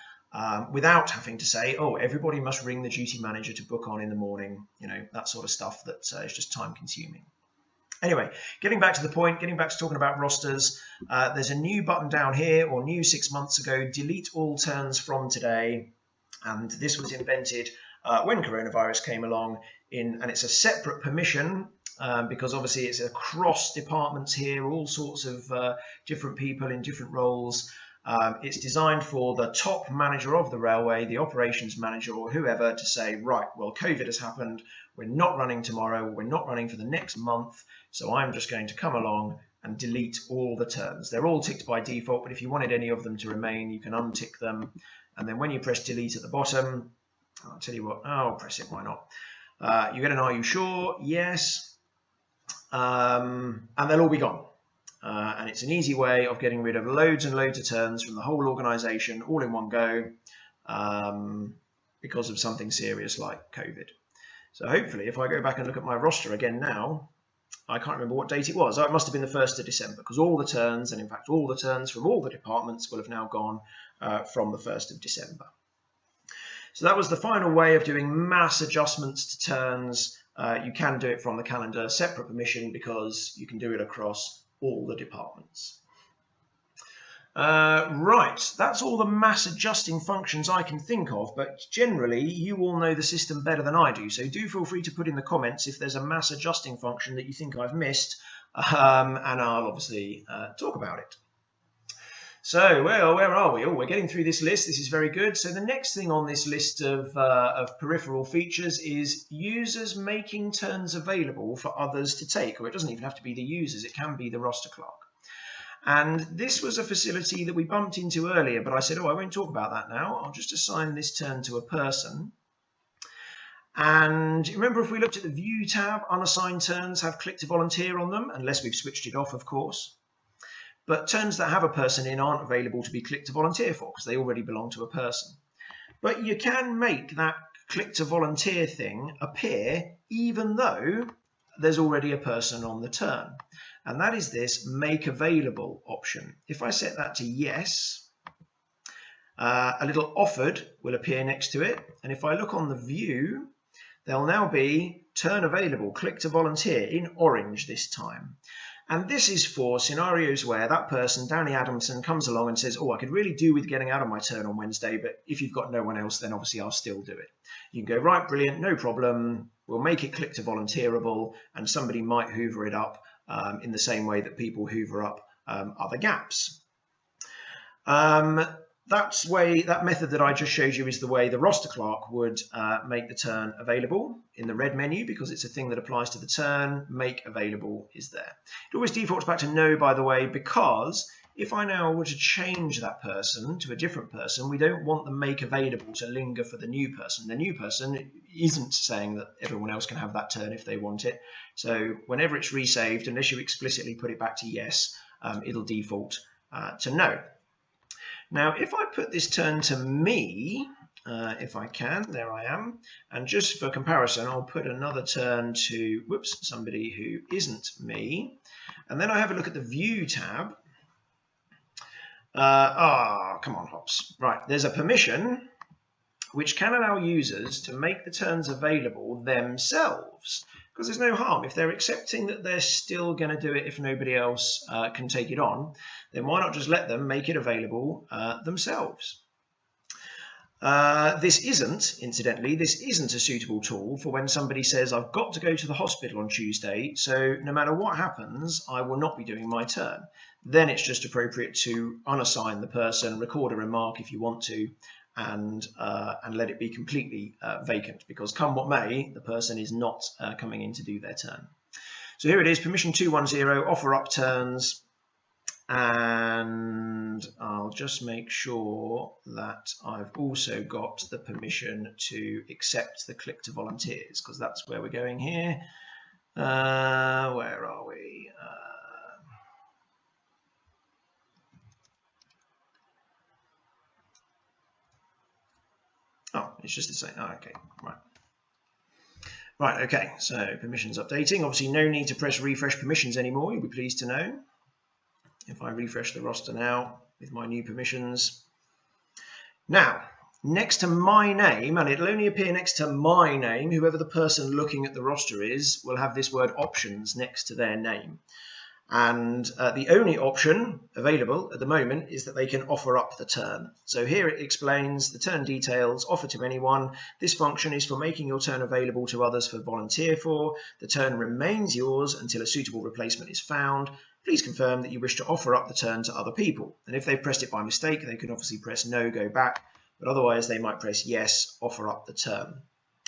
without having to say, oh, everybody must ring the duty manager to book on in the morning, you know, that sort of stuff that is just time consuming. Anyway, getting back to the point, getting back to talking about rosters, there's a new button down here, or new 6 months ago, delete all turns from today. And this was invented when coronavirus came along, and it's a separate permission because obviously it's across departments here, all sorts of different people in different roles. It's designed for the top manager of the railway, the operations manager or whoever, to say, right, well, COVID has happened. We're not running tomorrow. We're not running for the next month. So I'm just going to come along and delete all the turns. They're all ticked by default, but if you wanted any of them to remain, you can untick them. And then when you press delete at the bottom, I'll tell you what, I'll press it, why not? You get an are you sure? Yes. And they'll all be gone. And it's an easy way of getting rid of loads and loads of turns from the whole organisation all in one go because of something serious like COVID. So hopefully if I go back and look at my roster again now, I can't remember what date it was. Oh, it must have been the 1st of December because all the turns, and in fact all the turns from all the departments will have now gone from the 1st of December. So that was the final way of doing mass adjustments to turns. You can do it from the calendar, separate permission, because you can do it across all the departments. Right, that's all the mass adjusting functions I can think of, but generally you all know the system better than I do, so do feel free to put in the comments if there's a mass adjusting function that you think I've missed, and I'll obviously talk about it. So, well, where are we? Oh, we're getting through this list. This is very good. So the next thing on this list of peripheral features is users making turns available for others to take, or it doesn't even have to be the users. It can be the roster clerk. And this was a facility that we bumped into earlier, but I said, oh, I won't talk about that now. I'll just assign this turn to a person. And remember, if we looked at the View tab, unassigned turns have click to volunteer on them, unless we've switched it off, of course. But turns that have a person in aren't available to be click to volunteer for because they already belong to a person. But you can make that click to volunteer thing appear even though there's already a person on the turn. And that is this make available option. If I set that to yes, a little offered will appear next to it. And if I look on the view, there'll now be turn available, click to volunteer in orange this time. And this is for scenarios where that person, Danny Adamson, comes along and says, oh, I could really do with getting out of my turn on Wednesday, but if you've got no one else, then obviously I'll still do it. You can go, right, brilliant, no problem. We'll make it click to volunteerable, and somebody might hoover it up in the same way that people hoover up other gaps. That method that I just showed you is the way the roster clerk would make the turn available in the red menu, because it's a thing that applies to the turn. Make available is there. It always defaults back to no, by the way, because If I now were to change that person to a different person, we don't want the make available to linger for the new person. The new person isn't saying that everyone else can have that turn if they want it. So whenever it's resaved, unless you explicitly put it back to yes, it'll default to no. Now, if I put this turn to me, if I can, there I am. And just for comparison, I'll put another turn to, somebody who isn't me. And then I have a look at the View tab. Come on, Hops. Right, there's a permission which can allow users to make the turns available themselves. Because there's no harm. If they're accepting that they're still going to do it if nobody else can take it on, then why not just let them make it available themselves? Incidentally, this isn't a suitable tool for when somebody says, I've got to go to the hospital on Tuesday, so no matter what happens, I will not be doing my turn. Then it's just appropriate to unassign the person, record a remark if you want to, and let it be completely vacant, because come what may, the person is not coming in to do their turn. So here it is, permission 210, offer up turns. And I'll just make sure that I've also got the permission to accept the click to volunteers, because that's where we're going here. Where are we? It's just the same. Okay, right. Right, okay, so permissions updating. Obviously no need to press refresh permissions anymore, you'll be pleased to know. If I refresh the roster now with my new permissions. Now, next to my name, and it'll only appear next to my name, whoever the person looking at the roster is will have this word options next to their name. And the only option available at the moment is that they can offer up the turn. So here it explains the turn details, offer to anyone. This function is for making your turn available to others for volunteer for. The turn remains yours until a suitable replacement is found. Please confirm that you wish to offer up the turn to other people. And if they've pressed it by mistake, they can obviously press no, go back. But otherwise, they might press yes, offer up the turn.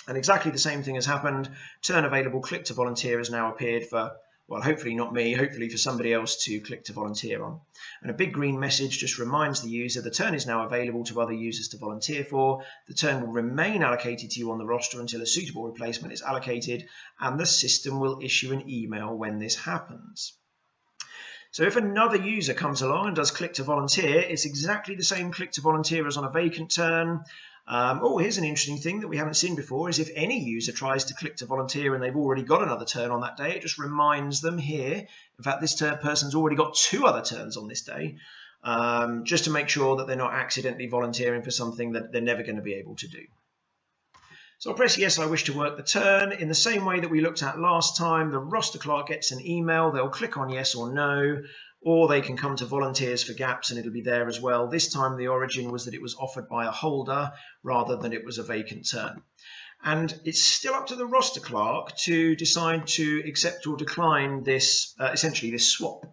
And exactly the same thing has happened. Turn available, click to volunteer has now appeared for, well, hopefully not me, hopefully for somebody else to click to volunteer on. And a big green message just reminds the user the turn is now available to other users to volunteer for. The turn will remain allocated to you on the roster until a suitable replacement is allocated, and the system will issue an email when this happens. So if another user comes along and does click to volunteer, it's exactly the same click to volunteer as on a vacant turn. Here's an interesting thing that we haven't seen before, is if any user tries to click to volunteer and they've already got another turn on that day, it just reminds them here. In fact, this person's already got 2 other turns on this day, just to make sure that they're not accidentally volunteering for something that they're never going to be able to do. So I'll press yes, I wish to work the turn. In the same way that we looked at last time, the roster clerk gets an email. They'll click on yes or no, or they can come to volunteers for gaps and it'll be there as well. This time the origin was that it was offered by a holder rather than it was a vacant turn. And it's still up to the roster clerk to decide to accept or decline this, essentially this swap.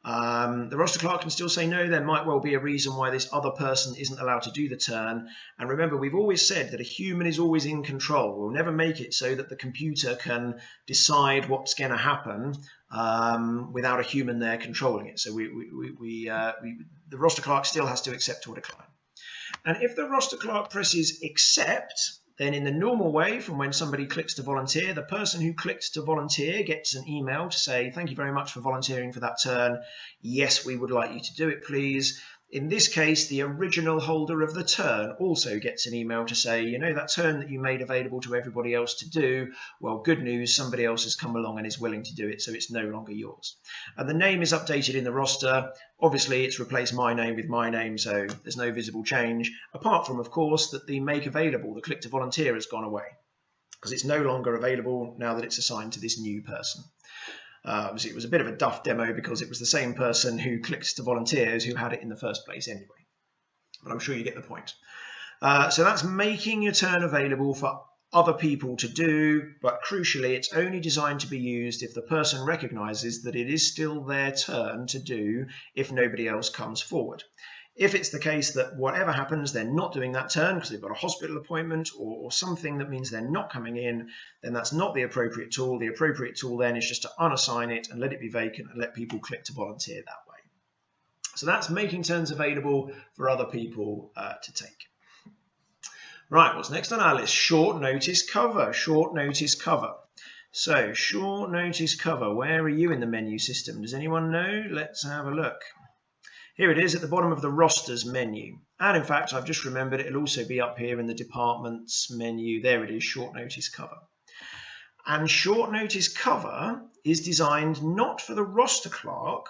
The roster clerk can still say no. There might well be a reason why this other person isn't allowed to do the turn. And remember, we've always said that a human is always in control. We'll never make it so that the computer can decide what's going to happen without a human there controlling it. So the roster clerk still has to accept or decline. And if the roster clerk presses accept, then in the normal way, from when somebody clicks to volunteer, the person who clicked to volunteer gets an email to say, thank you very much for volunteering for that turn. Yes, we would like you to do it, please. In this case, the original holder of the turn also gets an email to say, you know, that turn that you made available to everybody else to do, well, good news, somebody else has come along and is willing to do it, so it's no longer yours. And the name is updated in the roster. Obviously, it's replaced my name with my name, so there's no visible change, apart from, of course, that the make available, the click to volunteer, has gone away, because it's no longer available now that it's assigned to this new person. Obviously, it was a bit of a duff demo because it was the same person who clicked to volunteers who had it in the first place anyway. But I'm sure you get the point. So that's making your turn available for other people to do, but crucially, it's only designed to be used if the person recognizes that it is still their turn to do if nobody else comes forward. If it's the case that whatever happens, they're not doing that turn because they've got a hospital appointment or something that means they're not coming in, then that's not the appropriate tool. The appropriate tool then is just to unassign it and let it be vacant and let people click to volunteer that way. So that's making turns available for other people to take. Right, what's next on our list? Short notice cover. Short notice cover. So short notice cover, where are you in the menu system? Does anyone know? Let's have a look. Here it is at the bottom of the rosters menu. And in fact, I've just remembered it'll also be up here in the departments menu. There it is, short notice cover. And short notice cover is designed not for the roster clerk,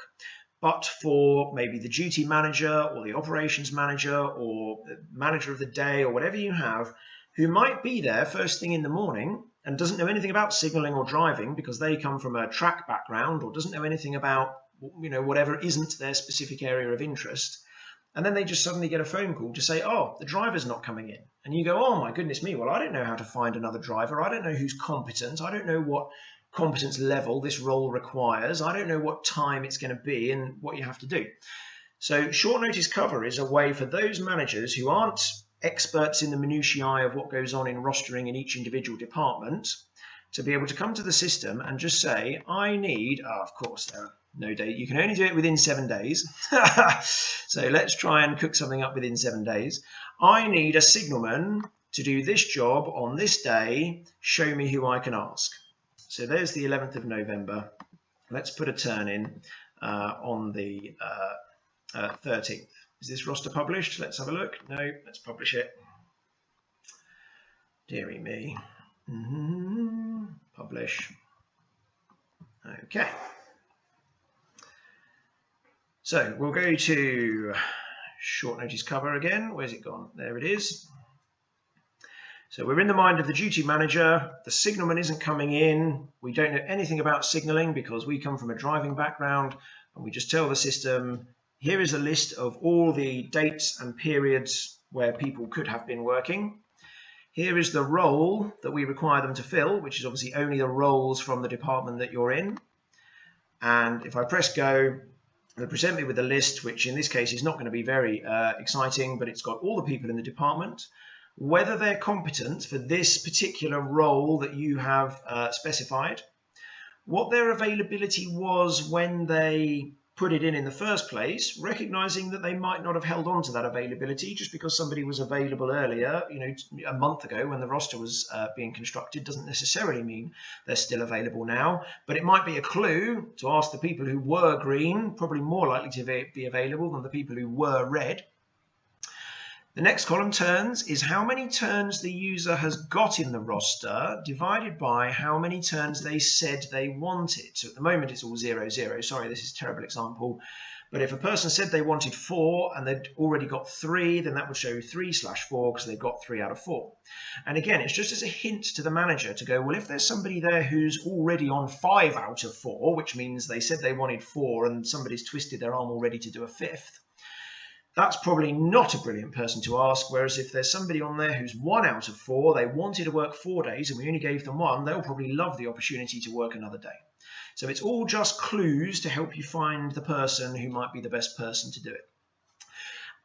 but for maybe the duty manager or the operations manager or the manager of the day or whatever you have, who might be there first thing in the morning and doesn't know anything about signalling or driving because they come from a track background or doesn't know anything about, whatever isn't their specific area of interest. And then they just suddenly get a phone call to say, oh, the driver's not coming in. And you go, oh my goodness me, well, I don't know how to find another driver. I don't know who's competent. I don't know what competence level this role requires. I don't know what time it's going to be and what you have to do. So short notice cover is a way for those managers who aren't experts in the minutiae of what goes on in rostering in each individual department to be able to come to the system and just say, I need, of course, there are no date. You can only do it within 7 days. So let's try and cook something up within 7 days. I need a signalman to do this job on this day. Show me who I can ask. So there's the 11th of November. Let's put a turn in on the 13th. Is this roster published? Let's have a look. No, let's publish it. Dearie me. Publish. Okay. So we'll go to short notice cover again. Where's it gone? There it is. So we're in the mind of the duty manager. The signalman isn't coming in. We don't know anything about signalling because we come from a driving background, and we just tell the system, here is a list of all the dates and periods where people could have been working. Here is the role that we require them to fill, which is obviously only the roles from the department that you're in. And if I press go, it'll present me with a list, which in this case is not going to be very exciting, but it's got all the people in the department, whether they're competent for this particular role that you have specified, what their availability was when they put it in the first place, recognizing that they might not have held on to that availability just because somebody was available earlier, a month ago when the roster was being constructed, doesn't necessarily mean they're still available now, but it might be a clue to ask the people who were green, probably more likely to be available than the people who were red. The next column, turns, is how many turns the user has got in the roster divided by how many turns they said they wanted. So at the moment it's all 0, 0. Sorry, this is a terrible example. But if a person said they wanted 4 and they'd already got 3, then that would show 3/4 because they've got 3 out of 4. And again, it's just as a hint to the manager to go, well, if there's somebody there who's already on 5 out of 4, which means they said they wanted 4 and somebody's twisted their arm already to do a 5th, that's probably not a brilliant person to ask, whereas if there's somebody on there who's 1 out of 4, they wanted to work 4 days and we only gave them 1, they'll probably love the opportunity to work another day. So it's all just clues to help you find the person who might be the best person to do it.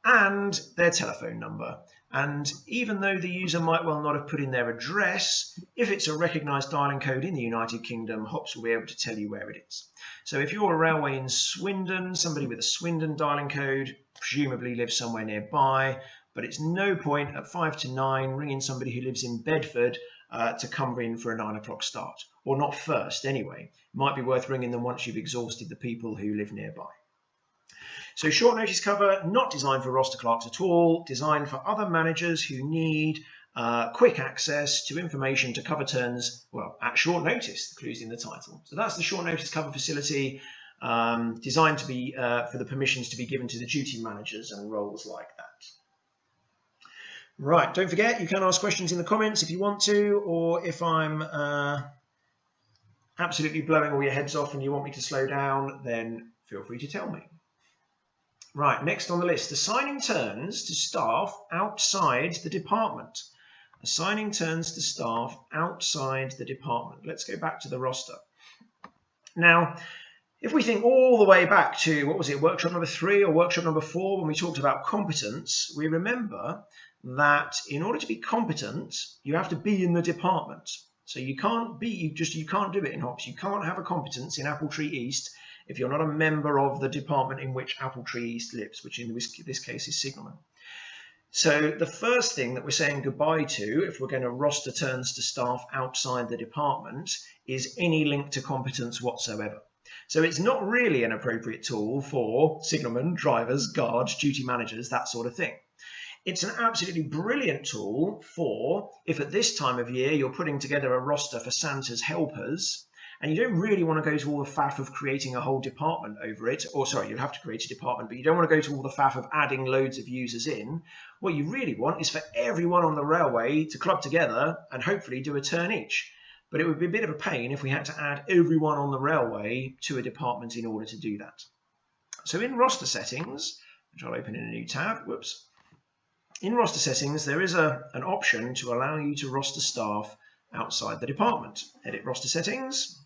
And their telephone number. And even though the user might well not have put in their address, if it's a recognised dialing code in the United Kingdom, HOPS will be able to tell you where it is. So if you're a railway in Swindon, somebody with a Swindon dialing code presumably lives somewhere nearby, but it's no point at 5 to 9 ringing somebody who lives in Bedford to come in for a 9 o'clock start, or not first anyway. It might be worth ringing them once you've exhausted the people who live nearby. So short notice cover, not designed for roster clerks at all, designed for other managers who need quick access to information to cover turns, well, at short notice, the clue's in the title. So that's the short notice cover facility, designed to be for the permissions to be given to the duty managers and roles like that. Right, don't forget, you can ask questions in the comments if you want to, or if I'm absolutely blowing all your heads off and you want me to slow down, then feel free to tell me. Right, next on the list, assigning turns to staff outside the department. Assigning turns to staff outside the department. Let's go back to the roster. Now, if we think all the way back to, what was it, workshop number 3 or workshop number 4, when we talked about competence, we remember that in order to be competent, you have to be in the department. So you can't do it in HOPS. You can't have a competence in Appletree East if you're not a member of the department in which Appletree East lives, which in this case is Signalman. So the first thing that we're saying goodbye to, if we're going to roster turns to staff outside the department, is any link to competence whatsoever. So it's not really an appropriate tool for signalmen, drivers, guards, duty managers, that sort of thing. It's an absolutely brilliant tool for if at this time of year you're putting together a roster for Santa's helpers and you don't really want to go to all the faff of creating a whole department over it, or sorry, you'll have to create a department, but you don't want to go to all the faff of adding loads of users in. What you really want is for everyone on the railway to club together and hopefully do a turn each. But it would be a bit of a pain if we had to add everyone on the railway to a department in order to do that. So in roster settings, which I'll open in a new tab, whoops. In roster settings, there is an option to allow you to roster staff outside the department. Edit roster settings.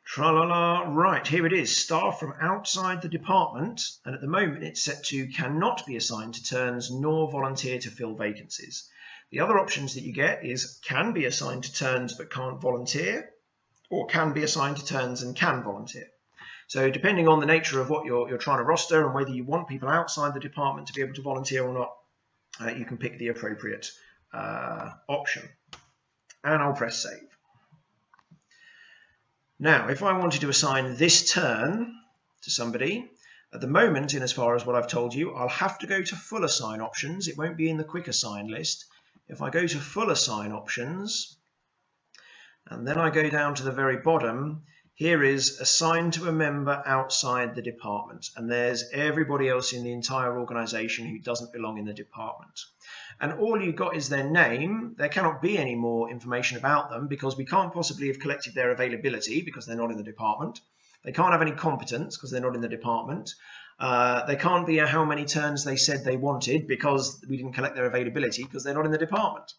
Tra-la-la. Right, here it is. Staff from outside the department, and at the moment it's set to cannot be assigned to turns nor volunteer to fill vacancies. The other options that you get is can be assigned to turns but can't volunteer, or can be assigned to turns and can volunteer. So depending on the nature of what you're trying to roster and whether you want people outside the department to be able to volunteer or not, you can pick the appropriate option. And I'll press save. Now, if I wanted to assign this turn to somebody, at the moment, in as far as what I've told you, I'll have to go to full assign options. It won't be in the quick assign list. If I go to full assign options, and then I go down to the very bottom, here is assigned to a member outside the department, and there's everybody else in the entire organisation who doesn't belong in the department. And all you've got is their name. There cannot be any more information about them because we can't possibly have collected their availability because they're not in the department. They can't have any competence because they're not in the department. They can't be how many turns they said they wanted because we didn't collect their availability because they're not in the department.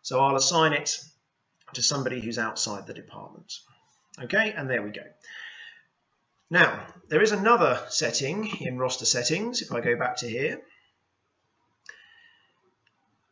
So I'll assign it to somebody who's outside the department. Okay, and there we go. Now, there is another setting in roster settings. If I go back to here,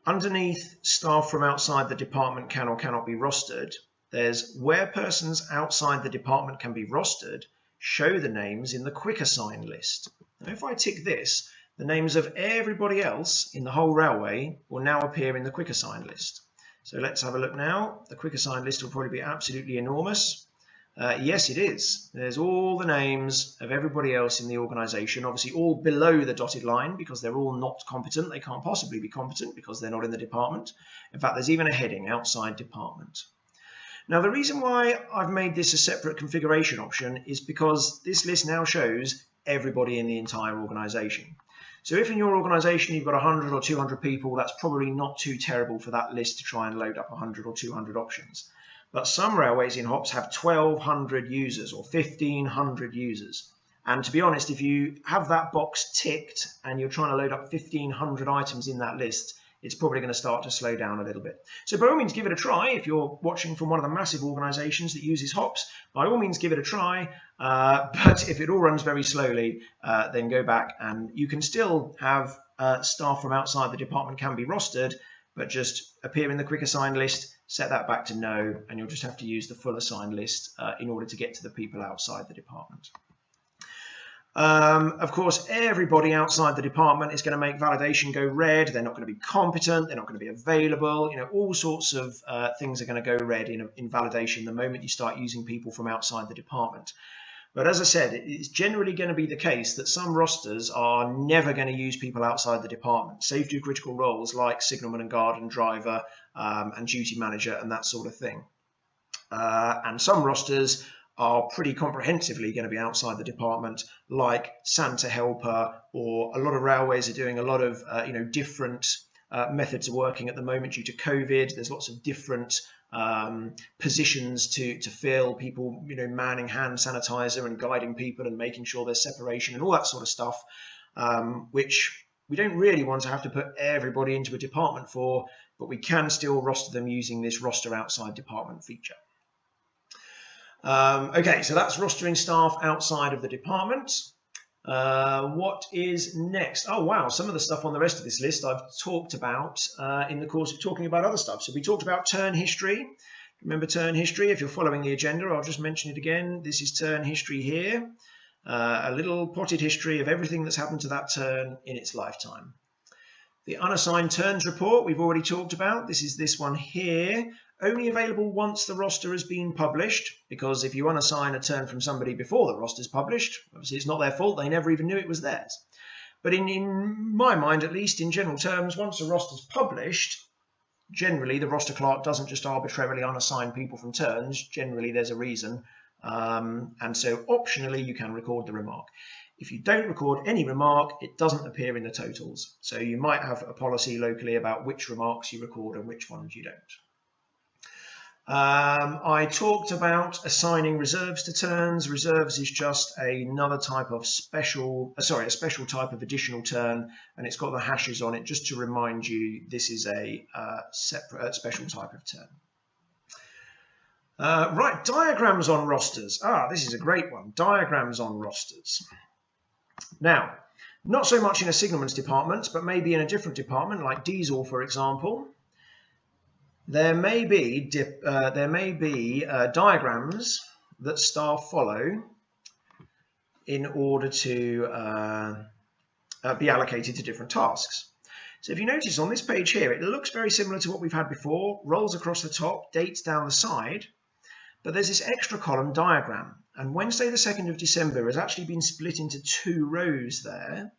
underneath staff from outside the department can or cannot be rostered, there's where persons outside the department can be rostered, show the names in the quick assign list. Now, if I tick this, the names of everybody else in the whole railway will now appear in the quick assign list. So let's have a look now. The quick assign list will probably be absolutely enormous. Yes, it is. There's all the names of everybody else in the organisation, obviously all below the dotted line because they're all not competent. They can't possibly be competent because they're not in the department. In fact, there's even a heading, outside department. Now, the reason why I've made this a separate configuration option is because this list now shows everybody in the entire organisation. So if in your organisation you've got 100 or 200 people, that's probably not too terrible for that list to try and load up 100 or 200 options. But some railways in HOPS have 1,200 users or 1,500 users. And to be honest, if you have that box ticked and you're trying to load up 1,500 items in that list, it's probably going to start to slow down a little bit. So by all means, give it a try. If you're watching from one of the massive organisations that uses HOPS, by all means, give it a try. But if it all runs very slowly, then go back and you can still have staff from outside the department can be rostered, but just appear in the quick assign list, set that back to no, and you'll just have to use the full assign list in order to get to the people outside the department. Of course, everybody outside the department is going to make validation go red. They're not going to be competent. They're not going to be available. You know, all sorts of things are going to go red in validation the moment you start using people from outside the department. But as I said, it's generally going to be the case that some rosters are never going to use people outside the department. Safety critical roles like signalman and guard and driver and duty manager and that sort of thing. And some rosters are pretty comprehensively going to be outside the department, like Santa helper, or a lot of railways are doing a lot of different methods of working at the moment due to COVID. There's lots of different positions to fill, people manning hand sanitizer and guiding people and making sure there's separation and all that sort of stuff, which we don't really want to have to put everybody into a department for, but we can still roster them using this roster outside department feature. Okay, so that's rostering staff outside of the department. What is next? Oh wow, some of the stuff on the rest of this list I've talked about in the course of talking about other stuff. So we talked about turn history. Remember turn history? If you're following the agenda, I'll just mention it again. This is turn history here. A little potted history of everything that's happened to that turn in its lifetime. The unassigned turns report we've already talked about. This is this one here. Only available once the roster has been published, because if you unassign a turn from somebody before the roster's published, obviously it's not their fault, they never even knew it was theirs. But in my mind, at least in general terms, once a roster's published, generally the roster clerk doesn't just arbitrarily unassign people from turns. Generally there's a reason, and so optionally you can record the remark. If you don't record any remark, it doesn't appear in the totals. So you might have a policy locally about which remarks you record and which ones you don't. I talked about assigning reserves to turns. Reserves is just another type of a special type of additional turn, and it's got the hashes on it just to remind you this is a separate special type of turn. Right, diagrams on rosters. This is a great one. Diagrams on rosters. Now, not so much in a signalman's department, but maybe in a different department like diesel, for example. There may be diagrams that staff follow in order to be allocated to different tasks. So if you notice on this page here, it looks very similar to what we've had before. Rolls across the top, dates down the side, but there's this extra column diagram. And Wednesday the 2nd of December has actually been split into 2 rows there.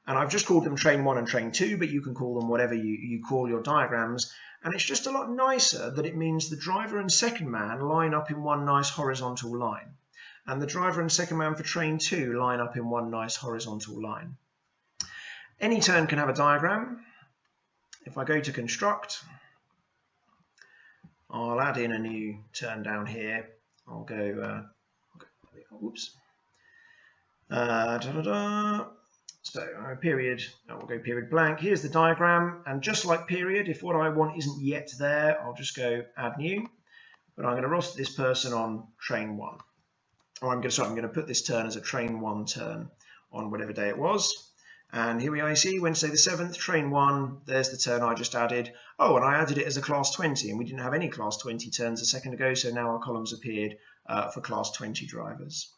And I've just called them train 1 and train 2, but you can call them whatever you call your diagrams. And it's just a lot nicer that it means the driver and second man line up in one nice horizontal line. And the driver and second man for train 2 line up in one nice horizontal line. Any turn can have a diagram. If I go to construct, I'll add in a new turn down here. I'll go, oops. So period, we'll go period blank. Here's the diagram, and just like period, if what I want isn't yet there, I'll just go add new. But I'm going to roster this person on train 1. Or I'm going to put this turn as a train 1 turn on whatever day it was. And here we are, you see, Wednesday the 7th, train 1, there's the turn I just added. Oh, and I added it as a class 20, and we didn't have any class 20 turns a second ago, so now our columns appeared for class 20 drivers.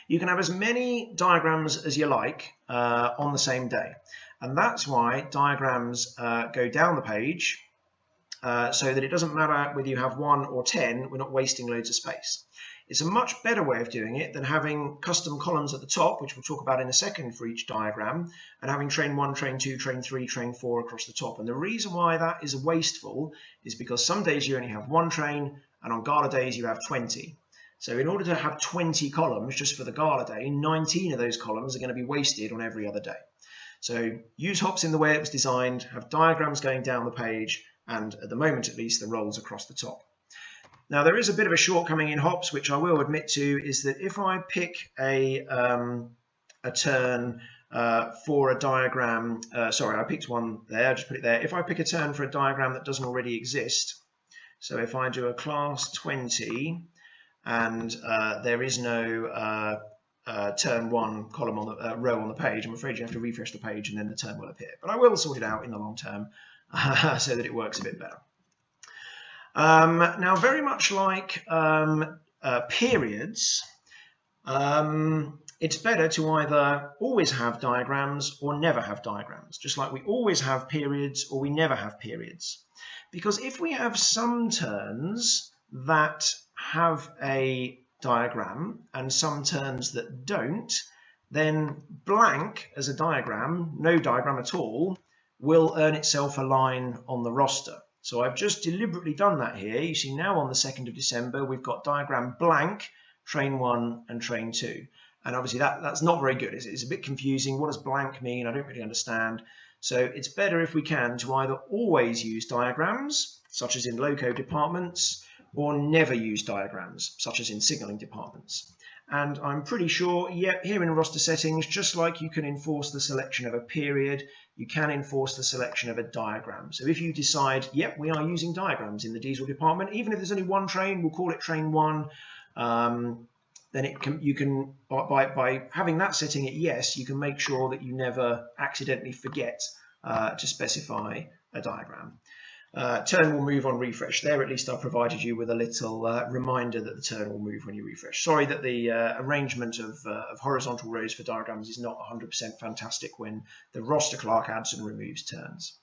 You can have as many diagrams as you like on the same day. And that's why diagrams go down the page so that it doesn't matter whether you have 1 or 10, we're not wasting loads of space. It's a much better way of doing it than having custom columns at the top, which we'll talk about in a second for each diagram, and having train 1, train 2, train 3, train 4 across the top. And the reason why that is wasteful is because some days you only have 1 train, and on gala days you have 20. So in order to have 20 columns just for the gala day, 19 of those columns are going to be wasted on every other day. So use HOPS in the way it was designed, have diagrams going down the page, and at the moment at least the rolls across the top. Now there is a bit of a shortcoming in HOPS, which I will admit to, is that if I pick a turn for a diagram, sorry, I picked one there, I just put it there. If I pick a turn for a diagram that doesn't already exist, so if I do a class 20, and there is no turn 1 column on the row on the page, I'm afraid you have to refresh the page and then the turn will appear. But I will sort it out in the long term so that it works a bit better. Now, very much like periods, it's better to either always have diagrams or never have diagrams, just like we always have periods or we never have periods. Because if we have some turns that have a diagram and some turns that don't, then blank as a diagram, no diagram at all, will earn itself a line on the roster. So I've just deliberately done that here. You see now on the 2nd of December, we've got diagram blank, train 1 and train 2. And obviously that's not very good. It's a bit confusing. What does blank mean? I don't really understand. So it's better if we can to either always use diagrams, such as in loco departments, or never use diagrams, such as in signaling departments. And I'm pretty sure, yeah, here in roster settings, just like you can enforce the selection of a period, you can enforce the selection of a diagram. So if you decide, yep, we are using diagrams in the diesel department, even if there's only 1 train, we'll call it train 1, then you can, by having that setting at yes, you can make sure that you never accidentally forget to specify a diagram. Turn will move on refresh. There at least I provided you with a little reminder that the turn will move when you refresh. Sorry that the arrangement of horizontal rows for diagrams is not 100% fantastic when the roster clerk adds and removes turns.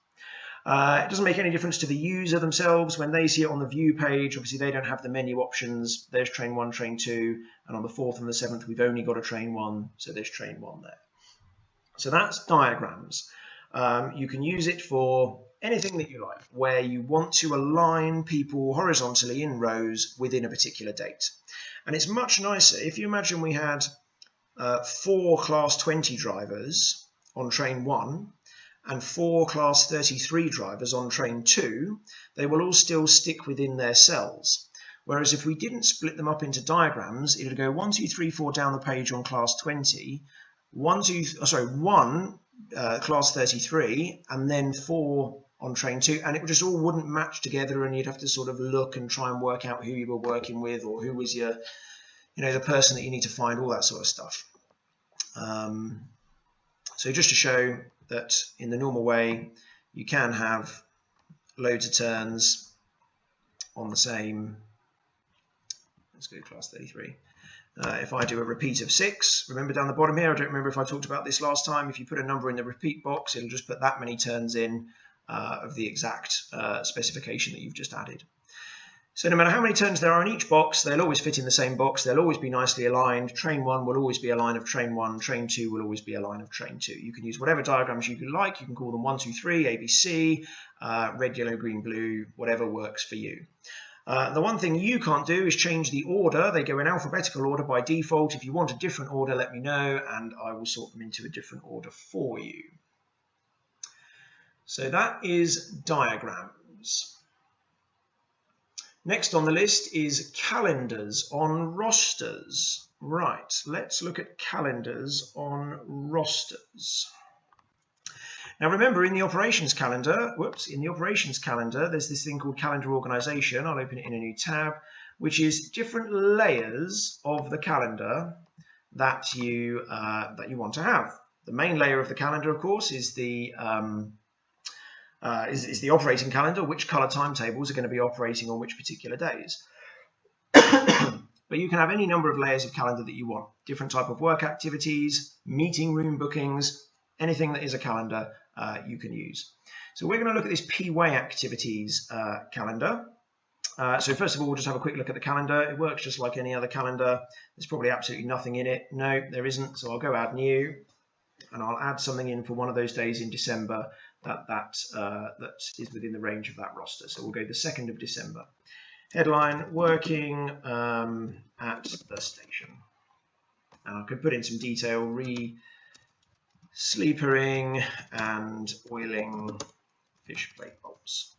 It doesn't make any difference to the user themselves. When they see it on the view page, obviously they don't have the menu options. There's train 1, train 2, and on the 4th and the 7th we've only got a train 1, so there's train 1 there. So that's diagrams. You can use it for anything that you like, where you want to align people horizontally in rows within a particular date. And it's much nicer if you imagine we had 4 class 20 drivers on train 1 and 4 class 33 drivers on train 2, they will all still stick within their cells. Whereas if we didn't split them up into diagrams, it would go 1, 2, 3, 4 down the page on class 20, 1 class 33, and then 4 on train 2, and it just all wouldn't match together, and you'd have to sort of look and try and work out who you were working with, or who was your, the person that you need to find, all that sort of stuff. So just to show that in the normal way, you can have loads of turns on the same. Let's go class 33. If I do a repeat of 6, remember down the bottom here, I don't remember if I talked about this last time, if you put a number in the repeat box, it'll just put that many turns in of the exact specification that you've just added. So no matter how many turns there are in each box, they'll always fit in the same box, they'll always be nicely aligned. Train 1 will always be a line of train 1, train 2 will always be a line of train 2. You can use whatever diagrams you like, you can call them 1, 2, 3, ABC, red, yellow, green, blue, whatever works for you. The one thing you can't do is change the order. They go in alphabetical order by default. If you want a different order, let me know, and I will sort them into a different order for you. So that is diagrams. Next on the list is calendars on rosters. Right, let's look at calendars on rosters. Now remember, in the operations calendar, there's this thing called calendar organization. I'll open it in a new tab, which is different layers of the calendar that you want to have. The main layer of the calendar, of course, is the operating calendar, which color timetables are going to be operating on which particular days. But you can have any number of layers of calendar that you want. Different type of work activities, meeting room bookings, anything that is a calendar you can use. So we're going to look at this P-Way activities calendar. So first of all, we'll just have a quick look at the calendar. It works just like any other calendar. There's probably absolutely nothing in it. No, there isn't. So I'll go add new, and I'll add something in for one of those days in December that is within the range of that roster. So we'll go the 2nd of December. Headline, working at the station. And I could put in some detail, sleepering and oiling fish plate bulbs.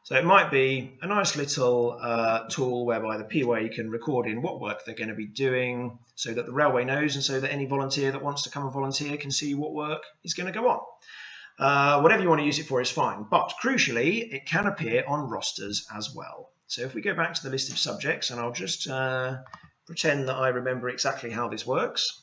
So it might be a nice little tool whereby the P-Way can record in what work they're going to be doing so that the railway knows, and so that any volunteer that wants to come and volunteer can see what work is going to go on. Whatever you want to use it for is fine, but crucially it can appear on rosters as well. So if we go back to the list of subjects, and I'll just pretend that I remember exactly how this works.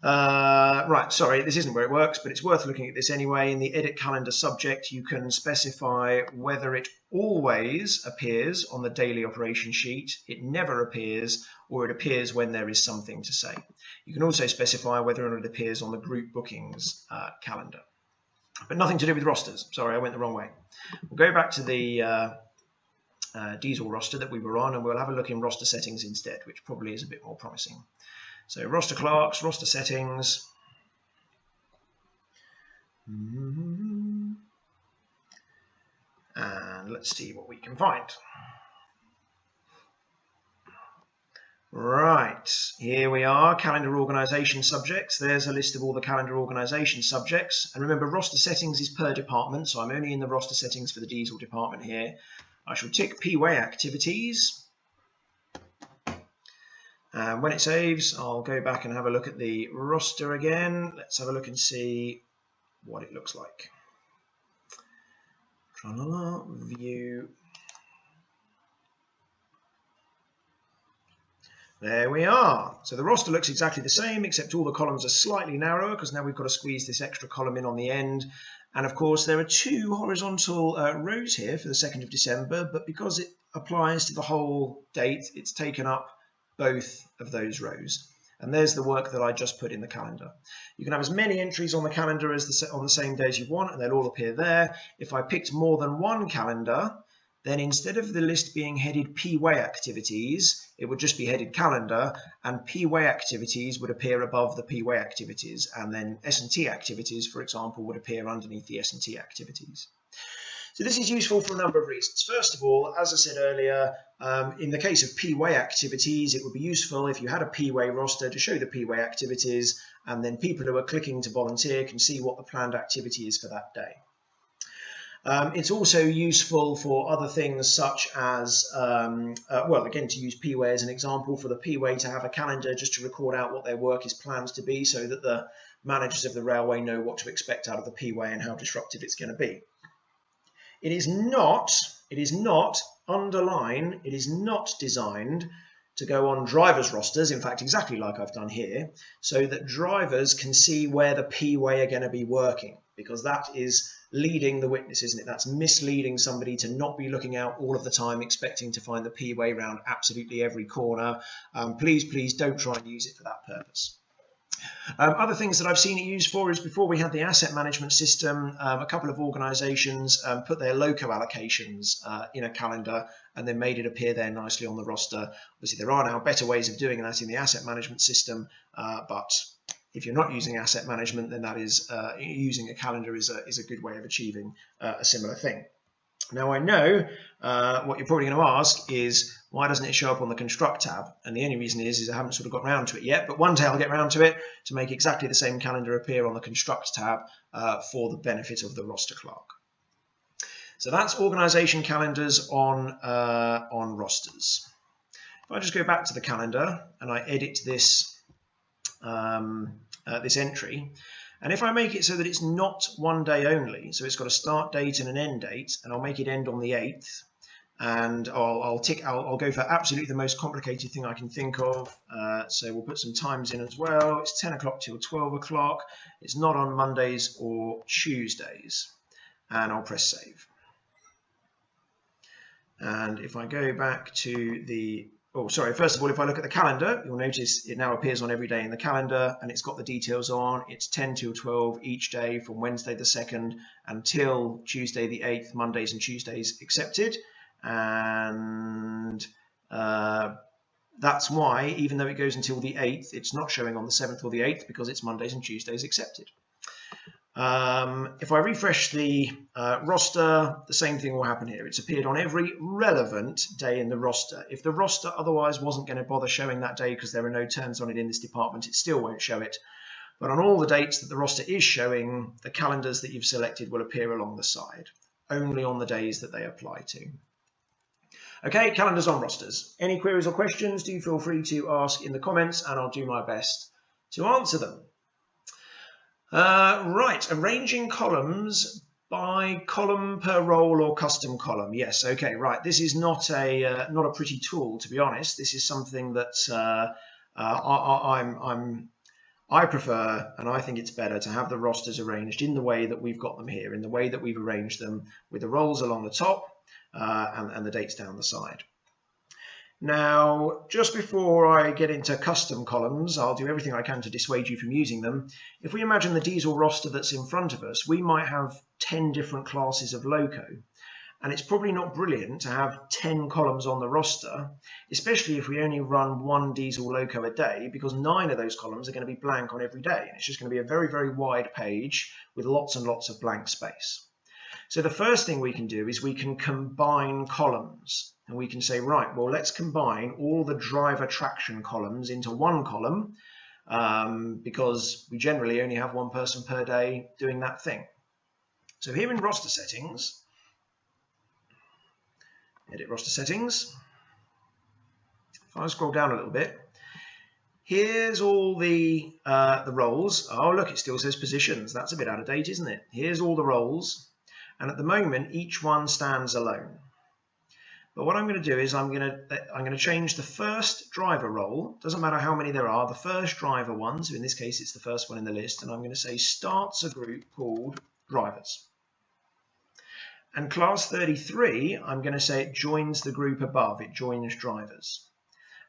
Right, sorry, this isn't where it works, but it's worth looking at this anyway. In the edit calendar subject, you can specify whether it always appears on the daily operation sheet, it never appears, or it appears when there is something to say. You can also specify whether or not it appears on the group bookings calendar. But nothing to do with rosters. Sorry, I went the wrong way. We'll go back to the diesel roster that we were on, and we'll have a look in roster settings instead, which probably is a bit more promising. So roster clerks, roster settings. And let's see what we can find. Right, here we are, calendar organization subjects. There's a list of all the calendar organization subjects. And remember, roster settings is per department, so I'm only in the roster settings for the diesel department here. I shall tick P-Way activities. And when it saves, I'll go back and have a look at the roster again. Let's have a look and see what it looks like. View. There we are. So the roster looks exactly the same, except all the columns are slightly narrower because now we've got to squeeze this extra column in on the end. And of course, there are two horizontal rows here for the 2nd of December, but because it applies to the whole date, it's taken up both of those rows. And there's the work that I just put in the calendar. You can have as many entries on the calendar as on the same day as you want, and they'll all appear there. If I picked more than one calendar, then instead of the list being headed P-Way activities, it would just be headed calendar, and P-Way activities would appear above the P-Way activities, and then S&T activities, for example, would appear underneath the S&T activities. So this is useful for a number of reasons. First of all, as I said earlier, in the case of P-Way activities, it would be useful if you had a P-Way roster to show the P-Way activities, and then people who are clicking to volunteer can see what the planned activity is for that day. It's also useful for other things such as, well, again, to use P-Way as an example, for the P-Way to have a calendar just to record out what their work is planned to be so that the managers of the railway know what to expect out of the P-Way and how disruptive it's going to be. It is not, underline, it is not designed to go on drivers' rosters, in fact, exactly like I've done here, so that drivers can see where the P-Way are going to be working, because that is leading the witness, isn't it? That's misleading somebody to not be looking out all of the time, expecting to find the P-Way round absolutely every corner. Please don't try and use it for that purpose. Other things that I've seen it used for is before we had the asset management system, a couple of organisations put their loco allocations in a calendar and then made it appear there nicely on the roster. Obviously, there are now better ways of doing that in the asset management system, but if you're not using asset management, then that is using a calendar is a good way of achieving a similar thing. Now I know what you're probably going to ask is, why doesn't it show up on the construct tab? And the only reason is I haven't sort of got around to it yet, but one day I'll get around to it to make exactly the same calendar appear on the construct tab for the benefit of the roster clerk. So that's organisation calendars on rosters. If I just go back to the calendar and I edit this this entry, and if I make it so that it's not one day only, so it's got a start date and an end date, and I'll make it end on the 8th, and I'll go for absolutely the most complicated thing I can think of. So we'll put some times in as well. It's 10 o'clock till 12 o'clock. It's not on Mondays or Tuesdays, and I'll press save. And if I go back to the first of all, if I look at the calendar, you'll notice it now appears on every day in the calendar, and it's got the details on. It's 10 till 12 each day from Wednesday the 2nd until Tuesday the 8th, Mondays and Tuesdays accepted. And that's why, even though it goes until the 8th, it's not showing on the 7th or the 8th, because it's Mondays and Tuesdays accepted. If I refresh the roster, the same thing will happen here. It's appeared on every relevant day in the roster. If the roster otherwise wasn't going to bother showing that day because there are no turns on it in this department, it still won't show it. But on all the dates that the roster is showing, the calendars that you've selected will appear along the side, only on the days that they apply to. Okay, calendars on rosters. Any queries or questions, do feel free to ask in the comments, and I'll do my best to answer them. Right, arranging columns by column per role or custom column. Yes, okay, right. This is not a pretty tool, to be honest. This is something that I prefer, and I think it's better to have the rosters arranged in the way that we've got them here, in the way that we've arranged them, with the roles along the top and the dates down the side. Now, just before I get into custom columns, I'll do everything I can to dissuade you from using them. If we imagine the diesel roster that's in front of us, we might have 10 different classes of loco. And it's probably not brilliant to have 10 columns on the roster, especially if we only run one diesel loco a day, because 9 of those columns are going to be blank on every day. And it's just going to be a very, very wide page with lots and lots of blank space. So the first thing we can do is we can combine columns. And we can say, right, well, let's combine all the driver traction columns into one column, because we generally only have one person per day doing that thing. So here in roster settings, edit roster settings. If I scroll down a little bit, here's all the roles. Oh, look, it still says positions. That's a bit out of date, isn't it? Here's all the roles. And at the moment, each one stands alone. But what I'm going to do is I'm going to change the first driver role. Doesn't matter how many there are. The first driver one, so in this case it's the first one in the list, and I'm going to say starts a group called drivers. And class 33, I'm going to say it joins the group above, it joins drivers.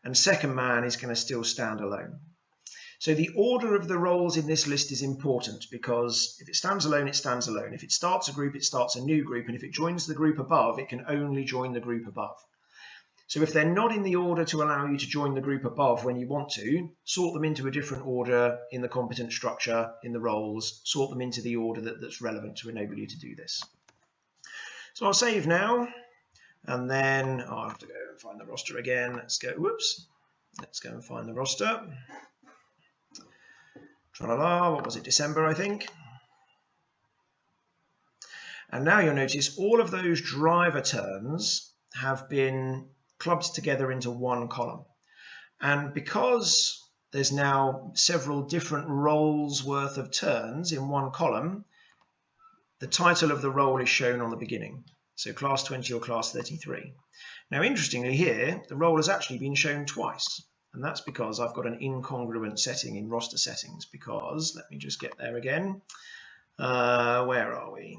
And second man is going to still stand alone. So the order of the roles in this list is important, because if it stands alone, it stands alone. If it starts a group, it starts a new group. And if it joins the group above, it can only join the group above. So if they're not in the order to allow you to join the group above when you want to, sort them into a different order in the competent structure, in the roles, sort them into the order that's relevant to enable you to do this. So I'll save now, and then I'll have to go and find the roster again. Let's go, whoops, let's go and find the roster. Tra-la-la, what was it, December, I think? And now you'll notice all of those driver turns have been clubbed together into one column. And because there's now several different roles worth of turns in one column, the title of the role is shown on the beginning. So class 20 or class 33. Now, interestingly here, the role has actually been shown twice. And that's because I've got an incongruent setting in roster settings, because, let me just get there again. Where are we?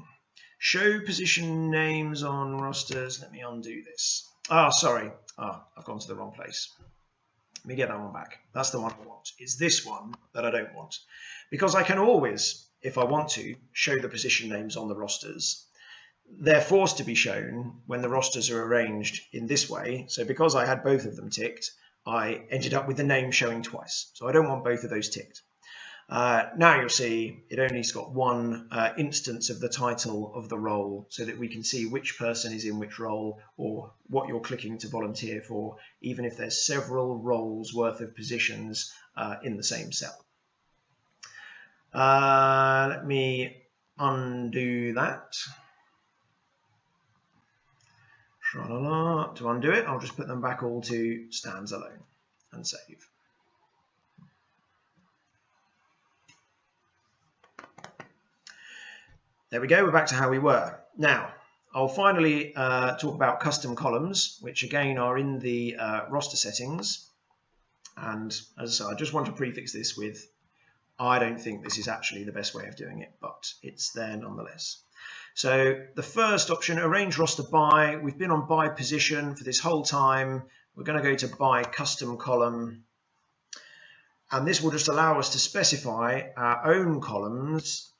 Show position names on rosters. Let me undo this. Sorry. I've gone to the wrong place. Let me get that one back. That's the one I want. It's this one that I don't want. Because I can always, if I want to, show the position names on the rosters. They're forced to be shown when the rosters are arranged in this way. So because I had both of them ticked, I ended up with the name showing twice. So I don't want both of those ticked. Now you'll see it only's got one instance of the title of the role, so that we can see which person is in which role or what you're clicking to volunteer for, even if there's several roles worth of positions in the same cell. Let me undo that. To undo it, I'll just put them back all to stands alone and save. There we go, we're back to how we were. Now, I'll finally talk about custom columns, which again are in the roster settings. And as I said, I just want to prefix this with, I don't think this is actually the best way of doing it, but it's there nonetheless. So the first option, arrange roster by. We've been on by position for this whole time. We're going to go to by custom column. And this will just allow us to specify our own columns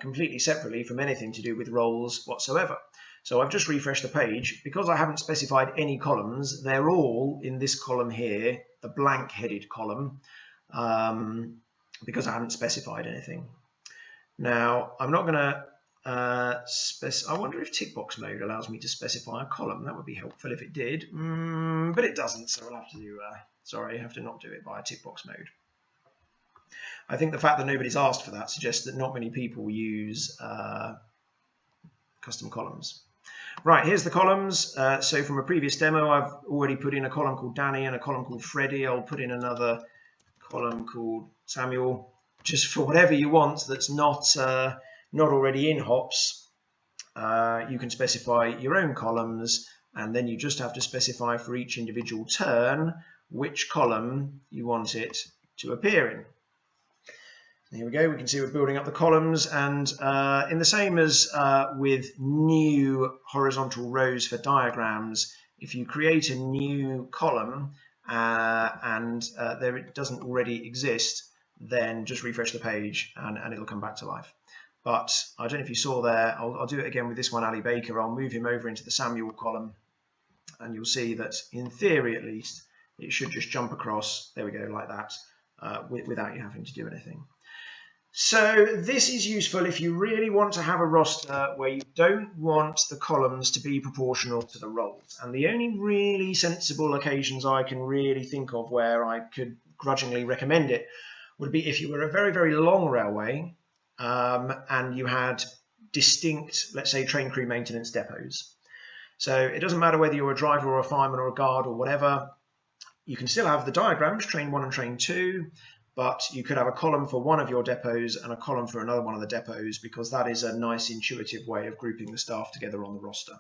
completely separately from anything to do with roles whatsoever. So I've just refreshed the page. Because I haven't specified any columns, they're all in this column here, the blank headed column, because I haven't specified anything. Now, I'm not going to I wonder if tick box mode allows me to specify a column. That would be helpful if it did, but it doesn't, so I'll have to do, sorry, I have to not do it by tick box mode. I think the fact that nobody's asked for that suggests that not many people use custom columns. Right, here's the columns. So from a previous demo, I've already put in a column called Danny and a column called Freddie. I'll put in another column called Samuel, just for whatever you want that's not already in HOPS. You can specify your own columns, and then you just have to specify for each individual turn which column you want it to appear in. Here we go, we can see we're building up the columns, and in the same as with new horizontal rows for diagrams, if you create a new column and there it doesn't already exist, then just refresh the page and it'll come back to life. But I don't know if you saw there, I'll do it again with this one, Ali Baker. I'll move him over into the Samuel column, and you'll see that in theory at least, it should just jump across, there we go, like that, without you having to do anything. So this is useful if you really want to have a roster where you don't want the columns to be proportional to the roles. And the only really sensible occasions I can really think of where I could grudgingly recommend it would be if you were a very, very long railway and you had distinct, let's say, train crew maintenance depots. So it doesn't matter whether you're a driver or a fireman or a guard or whatever, you can still have the diagrams, train 1 and train 2, but you could have a column for one of your depots and a column for another one of the depots, because that is a nice intuitive way of grouping the staff together on the roster.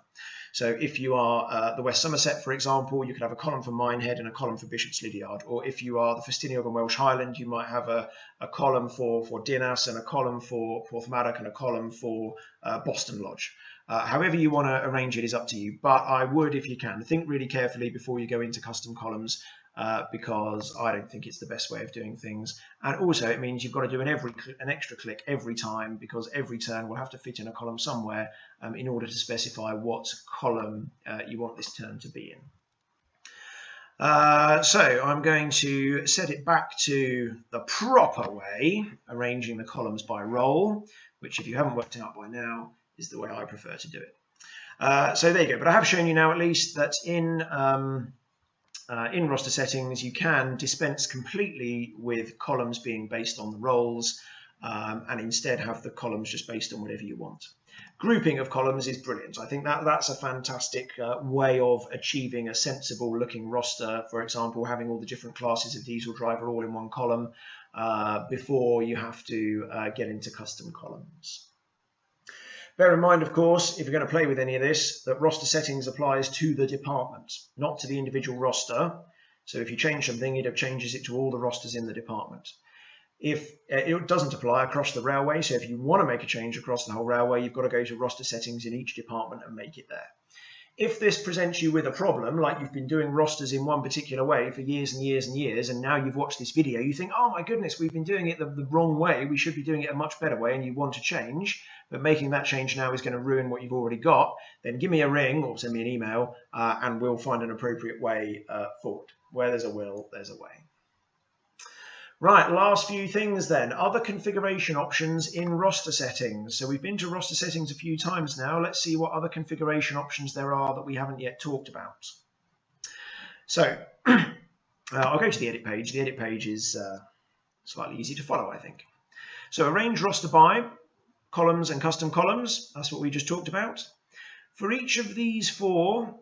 So if you are the West Somerset, for example, you could have a column for Minehead and a column for Bishop's Lydiard. Or if you are the Festiniog and Welsh Highland, you might have a column for Dinas and a column for Porthmadog and a column for Boston Lodge. However you want to arrange it is up to you, but I would, if you can, think really carefully before you go into custom columns, because I don't think it's the best way of doing things. And also it means you've got to do an extra click every time, because every turn will have to fit in a column somewhere in order to specify what column you want this turn to be in. So I'm going to set it back to the proper way, arranging the columns by role, which if you haven't worked out by now is the way I prefer to do it. So there you go. But I have shown you now at least that in roster settings you can dispense completely with columns being based on the roles and instead have the columns just based on whatever you want. Grouping of columns is brilliant. I think that's a fantastic way of achieving a sensible looking roster. For example, having all the different classes of diesel driver all in one column before you have to get into custom columns. Bear in mind, of course, if you're going to play with any of this, that roster settings applies to the department, not to the individual roster. So if you change something, it changes it to all the rosters in the department. If it doesn't apply across the railway, so if you want to make a change across the whole railway, you've got to go to roster settings in each department and make it there. If this presents you with a problem, like you've been doing rosters in one particular way for years and years and years, and now you've watched this video, you think, oh my goodness, we've been doing it the wrong way, we should be doing it a much better way, and you want to change, but making that change now is going to ruin what you've already got, then give me a ring or send me an email and we'll find an appropriate way forward. Where there's a will, there's a way. Right, last few things then. Other configuration options in roster settings. So we've been to roster settings a few times now. Let's see what other configuration options there are that we haven't yet talked about. So I'll go to the edit page. The edit page is slightly easy to follow, I think. So arrange roster by columns and custom columns. That's what we just talked about. For each of these four,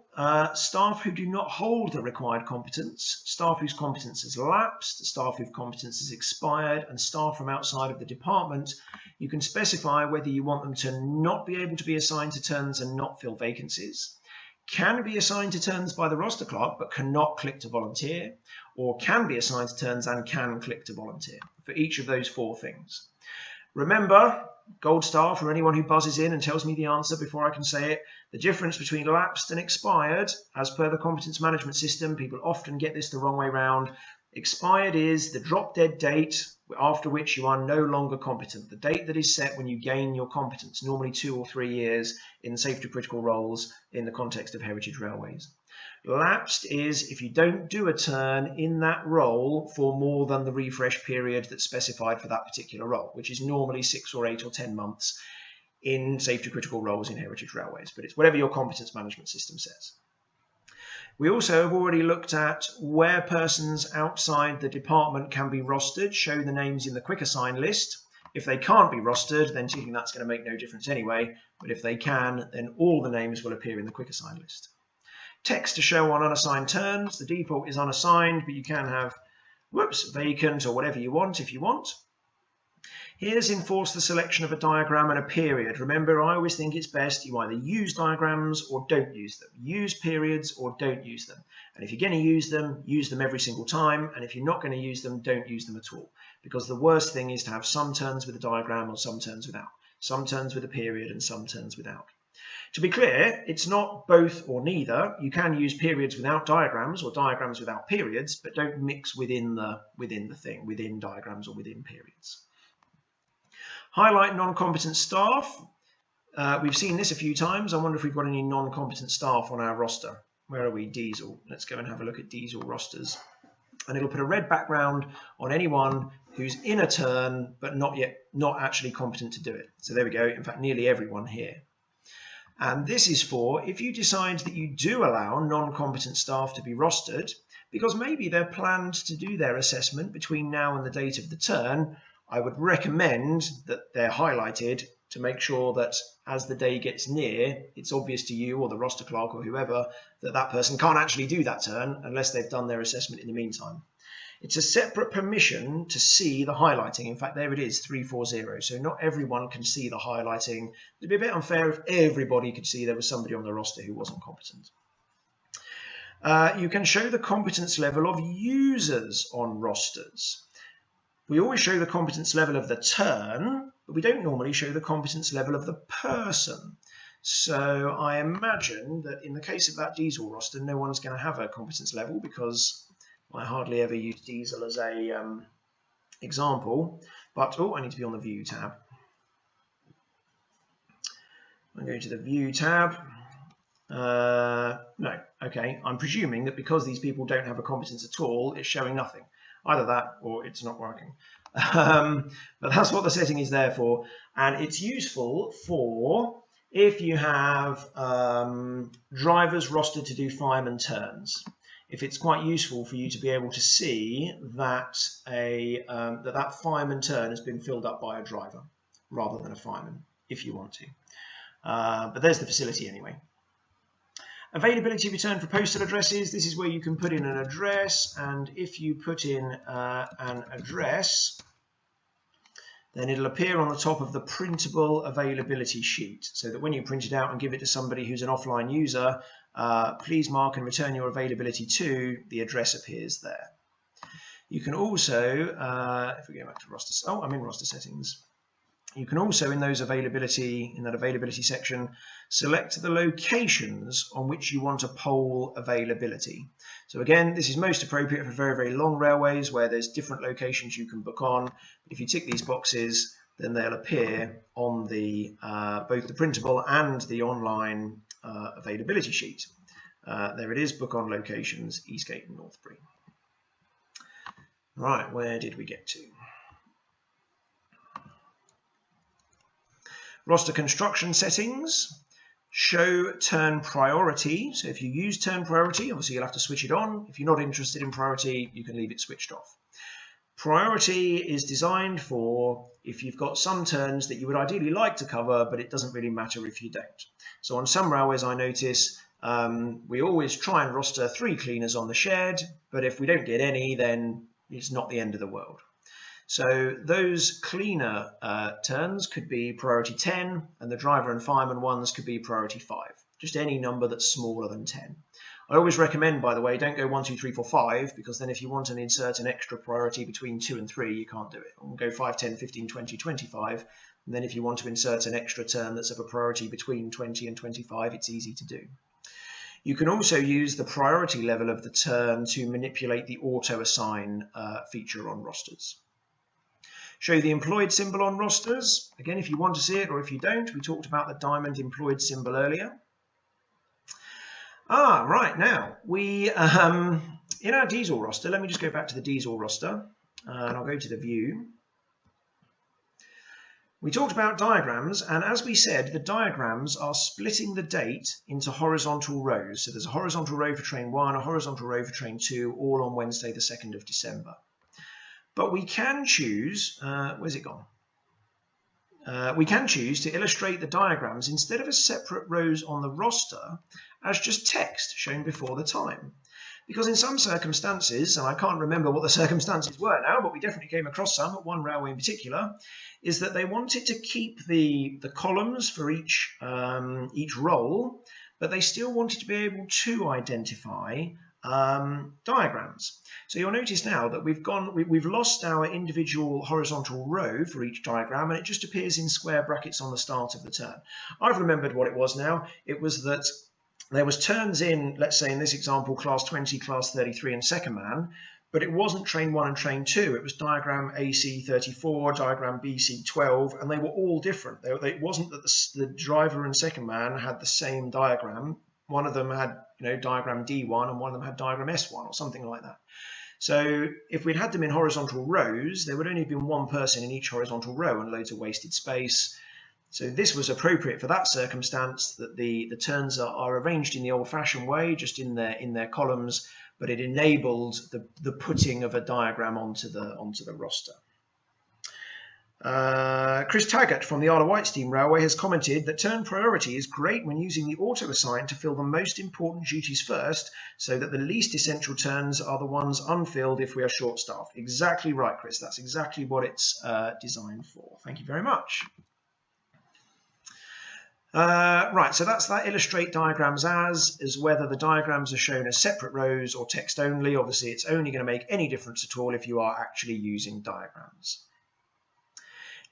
staff who do not hold the required competence, staff whose competence has lapsed, staff whose competence has expired, and staff from outside of the department, you can specify whether you want them to not be able to be assigned to turns and not fill vacancies, can be assigned to turns by the roster clerk but cannot click to volunteer, or can be assigned to turns and can click to volunteer, for each of those four things. Remember, gold star for anyone who buzzes in and tells me the answer before I can say it, the difference between lapsed and expired, as per the competence management system, people often get this the wrong way round. Expired is the drop dead date after which you are no longer competent, the date that is set when you gain your competence, normally 2 or 3 years in safety critical roles in the context of heritage railways. Lapsed is if you don't do a turn in that role for more than the refresh period that's specified for that particular role, which is normally 6 or 8 or 10 months in safety critical roles in heritage railways, but it's whatever your competence management system says. We also have already looked at where persons outside the department can be rostered, show the names in the quick assign list. If they can't be rostered, then ticking that's going to make no difference anyway, but if they can, then all the names will appear in the quick assign list. Text to show on unassigned turns. The default is unassigned, but you can have vacant or whatever you want if you want. Here's enforce the selection of a diagram and a period. Remember, I always think it's best you either use diagrams or don't use them. Use periods or don't use them. And if you're going to use them every single time. And if you're not going to use them, don't use them at all. Because the worst thing is to have some turns with a diagram or some turns without. Some turns with a period and some turns without. To be clear, it's not both or neither. You can use periods without diagrams or diagrams without periods, but don't mix within the thing, within diagrams or within periods. Highlight non-competent staff. We've seen this a few times. I wonder if we've got any non-competent staff on our roster. Where are we? Diesel. Let's go and have a look at diesel rosters. And it'll put a red background on anyone who's in a turn, but not actually competent to do it. So there we go. In fact, nearly everyone here. And this is for if you decide that you do allow non-competent staff to be rostered, because maybe they're planned to do their assessment between now and the date of the turn, I would recommend that they're highlighted to make sure that as the day gets near, it's obvious to you or the roster clerk or whoever that that person can't actually do that turn unless they've done their assessment in the meantime. It's a separate permission to see the highlighting. In fact, there it is, 340. So not everyone can see the highlighting. It'd be a bit unfair if everybody could see there was somebody on the roster who wasn't competent. You can show the competence level of users on rosters. We always show the competence level of the turn, but we don't normally show the competence level of the person. So I imagine that in the case of that diesel roster, no one's going to have a competence level because I hardly ever use diesel as a example. But, oh, I need to be on the View tab. I'm going to the View tab. No, okay, I'm presuming that because these people don't have a competence at all, it's showing nothing. Either that or it's not working. But that's what the setting is there for. And it's useful for if you have drivers rostered to do fireman turns. If it's quite useful for you to be able to see that that fireman turn has been filled up by a driver rather than a fireman, if you want to. But there's the facility anyway. Availability return for postal addresses. This is where you can put in an address, and if you put in an address, then it'll appear on the top of the printable availability sheet, so that when you print it out and give it to somebody who's an offline user, please mark and return your availability to, the address appears there. You can also, if we go back to roster, oh, I'm in roster settings. You can also, in that availability section, select the locations on which you want to poll availability. So again, this is most appropriate for very, very long railways where there's different locations you can book on. If you tick these boxes, then they'll appear on the both the printable and the online availability sheet. There it is, book on locations, Eastgate and Northbury. Right, where did we get to? Roster construction settings, show turn priority. So if you use turn priority, obviously you'll have to switch it on. If you're not interested in priority, you can leave it switched off. Priority is designed for if you've got some turns that you would ideally like to cover, but it doesn't really matter if you don't. So on some railways, I notice we always try and roster 3 cleaners on the shed, but if we don't get any, then it's not the end of the world. So those cleaner turns could be priority 10, and the driver and fireman ones could be priority 5. Just any number that's smaller than 10. I always recommend, by the way, don't go 1, 2, 3, 4, 5, because then if you want to insert an extra priority between 2 and 3, you can't do it. We'll go 5, 10, 15, 20, 25. And then if you want to insert an extra turn that's of a priority between 20 and 25, it's easy to do. You can also use the priority level of the turn to manipulate the auto-assign feature on rosters. Show the employed symbol on rosters. Again, if you want to see it or if you don't, we talked about the diamond employed symbol earlier. Right, now, we in our diesel roster, let me just go back to the diesel roster, and I'll go to the view. We talked about diagrams, and as we said, the diagrams are splitting the date into horizontal rows. So there's a horizontal row for train 1, a horizontal row for train 2, all on Wednesday the 2nd of December. But we can choose, where's it gone? We can choose to illustrate the diagrams instead of as separate rows on the roster as just text shown before the time. Because in some circumstances, and I can't remember what the circumstances were now, but we definitely came across some at one railway in particular, is that they wanted to keep the columns for each role, but they still wanted to be able to identify diagrams. So you'll notice now that we've lost our individual horizontal row for each diagram, and it just appears in square brackets on the start of the turn. I've remembered what it was now. It was that there was turns in, let's say in this example, class 20, class 33 and second man, but it wasn't train 1 and train 2. It was diagram AC34, diagram BC12, and they were all different. It wasn't that the driver and second man had the same diagram. One of them had, diagram D1 and one of them had diagram S1 or something like that. So if we'd had them in horizontal rows, there would only have been one person in each horizontal row and loads of wasted space. So this was appropriate for that circumstance, that the turns are arranged in the old-fashioned way, just in their columns, but it enabled the putting of a diagram onto the roster. Chris Taggart from the Isle of Wight Steam Railway has commented that turn priority is great when using the auto-assign to fill the most important duties first, so that the least essential turns are the ones unfilled if we are short-staffed. Exactly right, Chris. That's exactly what it's designed for. Thank you very much. Right, so that's that illustrate diagrams as whether the diagrams are shown as separate rows or text only. Obviously, it's only going to make any difference at all if you are actually using diagrams.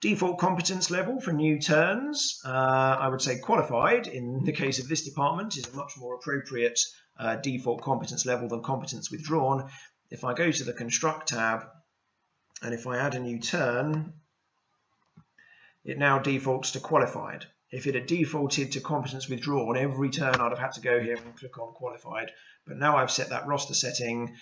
Default competence level for new turns, I would say qualified in the case of this department is a much more appropriate default competence level than competence withdrawn. If I go to the construct tab and if I add a new turn, it now defaults to qualified. If it had defaulted to competence withdrawn, every turn I'd have had to go here and click on qualified. But now I've set that roster setting.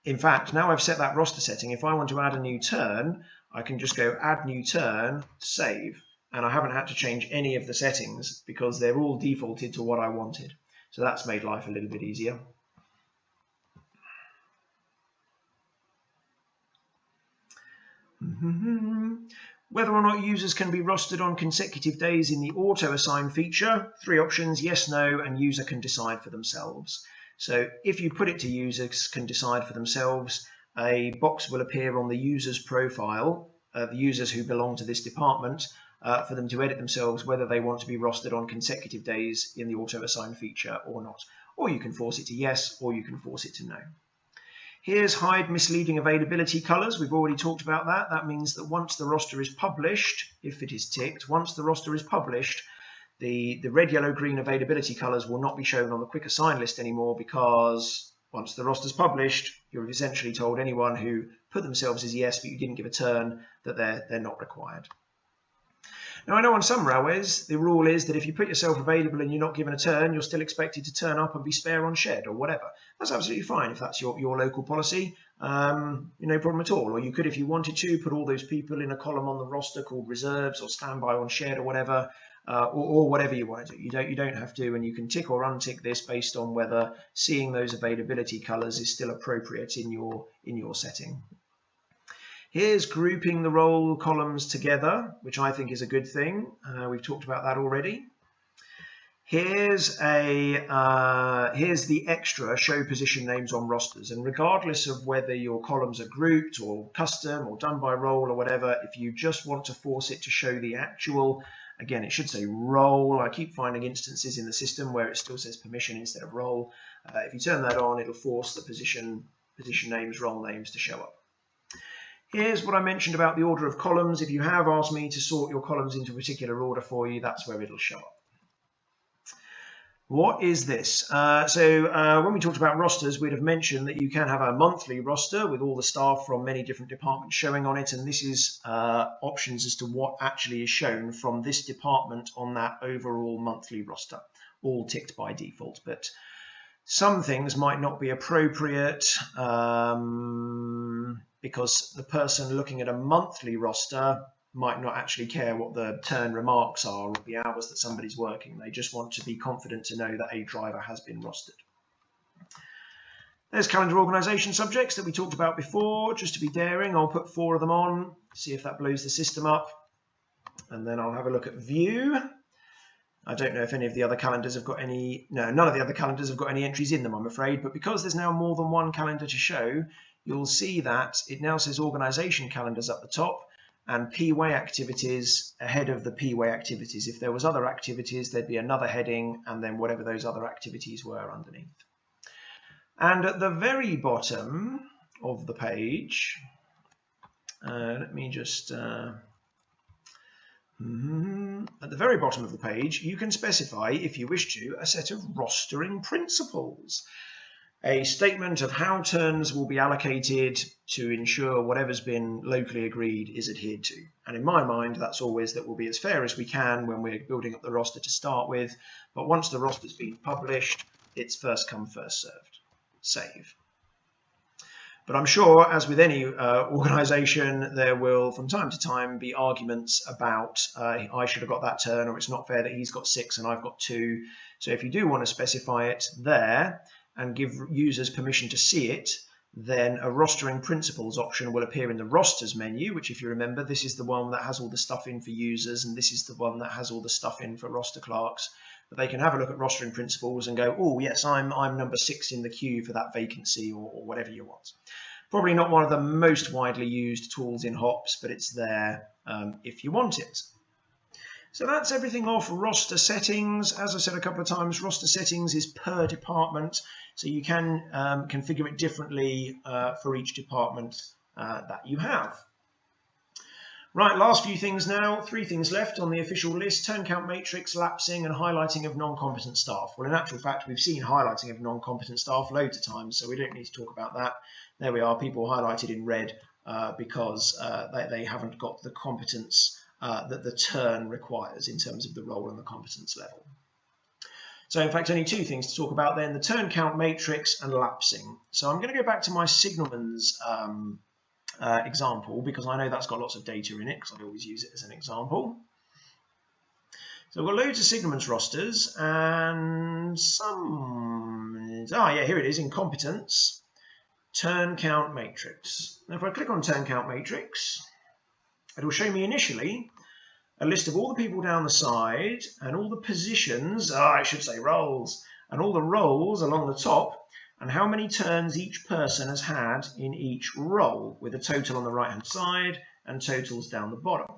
In fact, now I've set that roster setting, if I want to add a new turn, I can just go add new turn, save, and I haven't had to change any of the settings because they're all defaulted to what I wanted. So that's made life a little bit easier. Whether or not users can be rostered on consecutive days in the auto-assign feature, 3 options, yes, no, and user can decide for themselves. So if you put it to users can decide for themselves, a box will appear on the user's profile, the users who belong to this department, for them to edit themselves whether they want to be rostered on consecutive days in the auto-assign feature or not. Or you can force it to yes, or you can force it to no. Here's hide misleading availability colors. We've already talked about that. That means that once the roster is published, if it is ticked, once the roster is published, the red, yellow, green availability colors will not be shown on the quick assign list anymore, because once the roster is published, you're essentially told anyone who put themselves as yes but you didn't give a turn that they're not required. Now, I know on some railways the rule is that if you put yourself available and you're not given a turn, you're still expected to turn up and be spare on shed or whatever. That's absolutely fine if that's your local policy, no problem at all. Or you could, if you wanted to, put all those people in a column on the roster called reserves or standby on shed or whatever, or whatever you want to do. You don't have to, and you can tick or untick this based on whether seeing those availability colours is still appropriate in your setting. Here's grouping the roll columns together, which I think is a good thing. We've talked about that already. Here's the extra show position names on rosters, and regardless of whether your columns are grouped or custom or done by roll or whatever, if you just want to force it to show the actual, again, it should say roll. I keep finding instances in the system where it still says permission instead of roll. If you turn that on, it'll force the position names, roll names to show up. Here's what I mentioned about the order of columns. If you have asked me to sort your columns into a particular order for you, that's where it'll show up. What is this? When we talked about rosters, we'd have mentioned that you can have a monthly roster with all the staff from many different departments showing on it, and this is options as to what actually is shown from this department on that overall monthly roster, all ticked by default. But some things might not be appropriate because the person looking at a monthly roster might not actually care what the turn remarks are or the hours that somebody's working. They just want to be confident to know that a driver has been rostered. There's calendar organisation subjects that we talked about before. Just to be daring, I'll put 4 of them on, see if that blows the system up, and then I'll have a look at view. I don't know if any of the other calendars have got any, no, none of the other calendars have got any entries in them, I'm afraid, but because there's now more than one calendar to show, you'll see that it now says organisation calendars up the top and P-way activities ahead of the P-way activities. If there was other activities, there'd be another heading and then whatever those other activities were underneath. And at the very bottom of the page, let me just... At the very bottom of the page, you can specify, if you wish to, a set of rostering principles. A statement of how turns will be allocated to ensure whatever's been locally agreed is adhered to. And in my mind, that's always that we'll be as fair as we can when we're building up the roster to start with. But once the roster's been published, it's first come, first served. Save. But I'm sure, as with any organisation, there will from time to time be arguments about I should have got that turn, or it's not fair that he's got 6 and I've got 2. So if you do want to specify it there and give users permission to see it, then a rostering principles option will appear in the rosters menu, which if you remember, this is the one that has all the stuff in for users, and this is the one that has all the stuff in for roster clerks. But they can have a look at rostering principles and go, oh yes, I'm number 6 in the queue for that vacancy, or whatever you want. Probably not one of the most widely used tools in HOPS, but it's there if you want it. So that's everything off roster settings. As I said a couple of times, roster settings is per department, so you can configure it differently for each department that you have. Right, last few things now. 3 things left on the official list: turn count matrix, lapsing, and highlighting of non-competent staff. Well, in actual fact, we've seen highlighting of non-competent staff loads of times, so we don't need to talk about that. There we are, people highlighted in red because they haven't got the competence that the turn requires in terms of the role and the competence level. So in fact, only 2 things to talk about then: the turn count matrix and lapsing. So I'm going to go back to my signalman's example, because I know that's got lots of data in it, because I always use it as an example. So we've got loads of signalman's rosters, and here it is in competence, turn count matrix. Now if I click on turn count matrix, it will show me initially a list of all the people down the side and all the positions, I should say roles, and all the roles along the top, and how many turns each person has had in each role, with a total on the right hand side and totals down the bottom.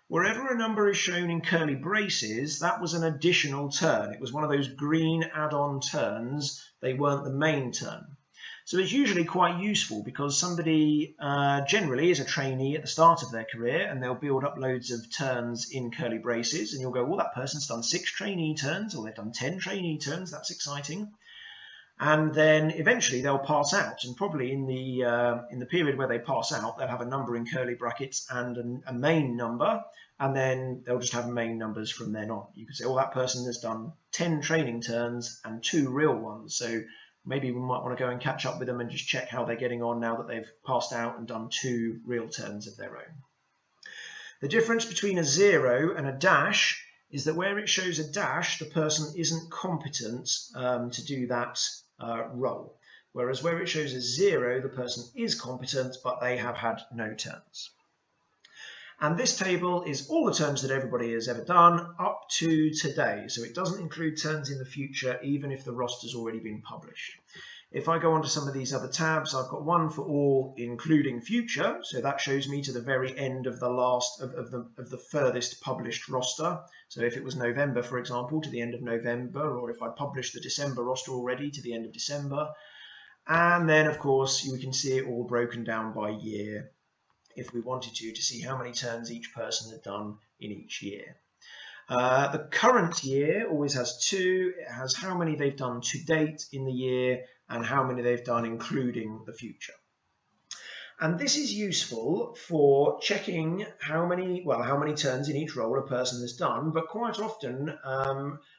Wherever a number is shown in curly braces, that was an additional turn. It was one of those green add-on turns. They weren't the main turn. So it's usually quite useful, because somebody generally is a trainee at the start of their career, and they'll build up loads of turns in curly braces, and you'll go, well, that person's done 6 trainee turns, or they've done 10 trainee turns. That's exciting. And then eventually they'll pass out, and probably in the period where they pass out, they'll have a number in curly brackets and a main number, and then they'll just have main numbers from then on. You could say, oh, that person has done 10 training turns and 2 real ones, so maybe we might want to go and catch up with them and just check how they're getting on now that they've passed out and done 2 real turns of their own. The difference between a 0 and a dash is that where it shows a dash, the person isn't competent to do that role, whereas where it shows a 0, the person is competent, but they have had no turns. And this table is all the turns that everybody has ever done up to today, so it doesn't include turns in the future, even if the roster's already been published. If I go on to some of these other tabs, I've got one for all, including future, so that shows me to the very end of the last of the furthest published roster. So if it was November, for example, to the end of November, or if I published the December roster already, to the end of December. And then, of course, you can see it all broken down by year, if we wanted to see how many turns each person had done in each year. The current year always has 2. It has how many they've done to date in the year and how many they've done including the future. And this is useful for checking how many turns in each role a person has done, but quite often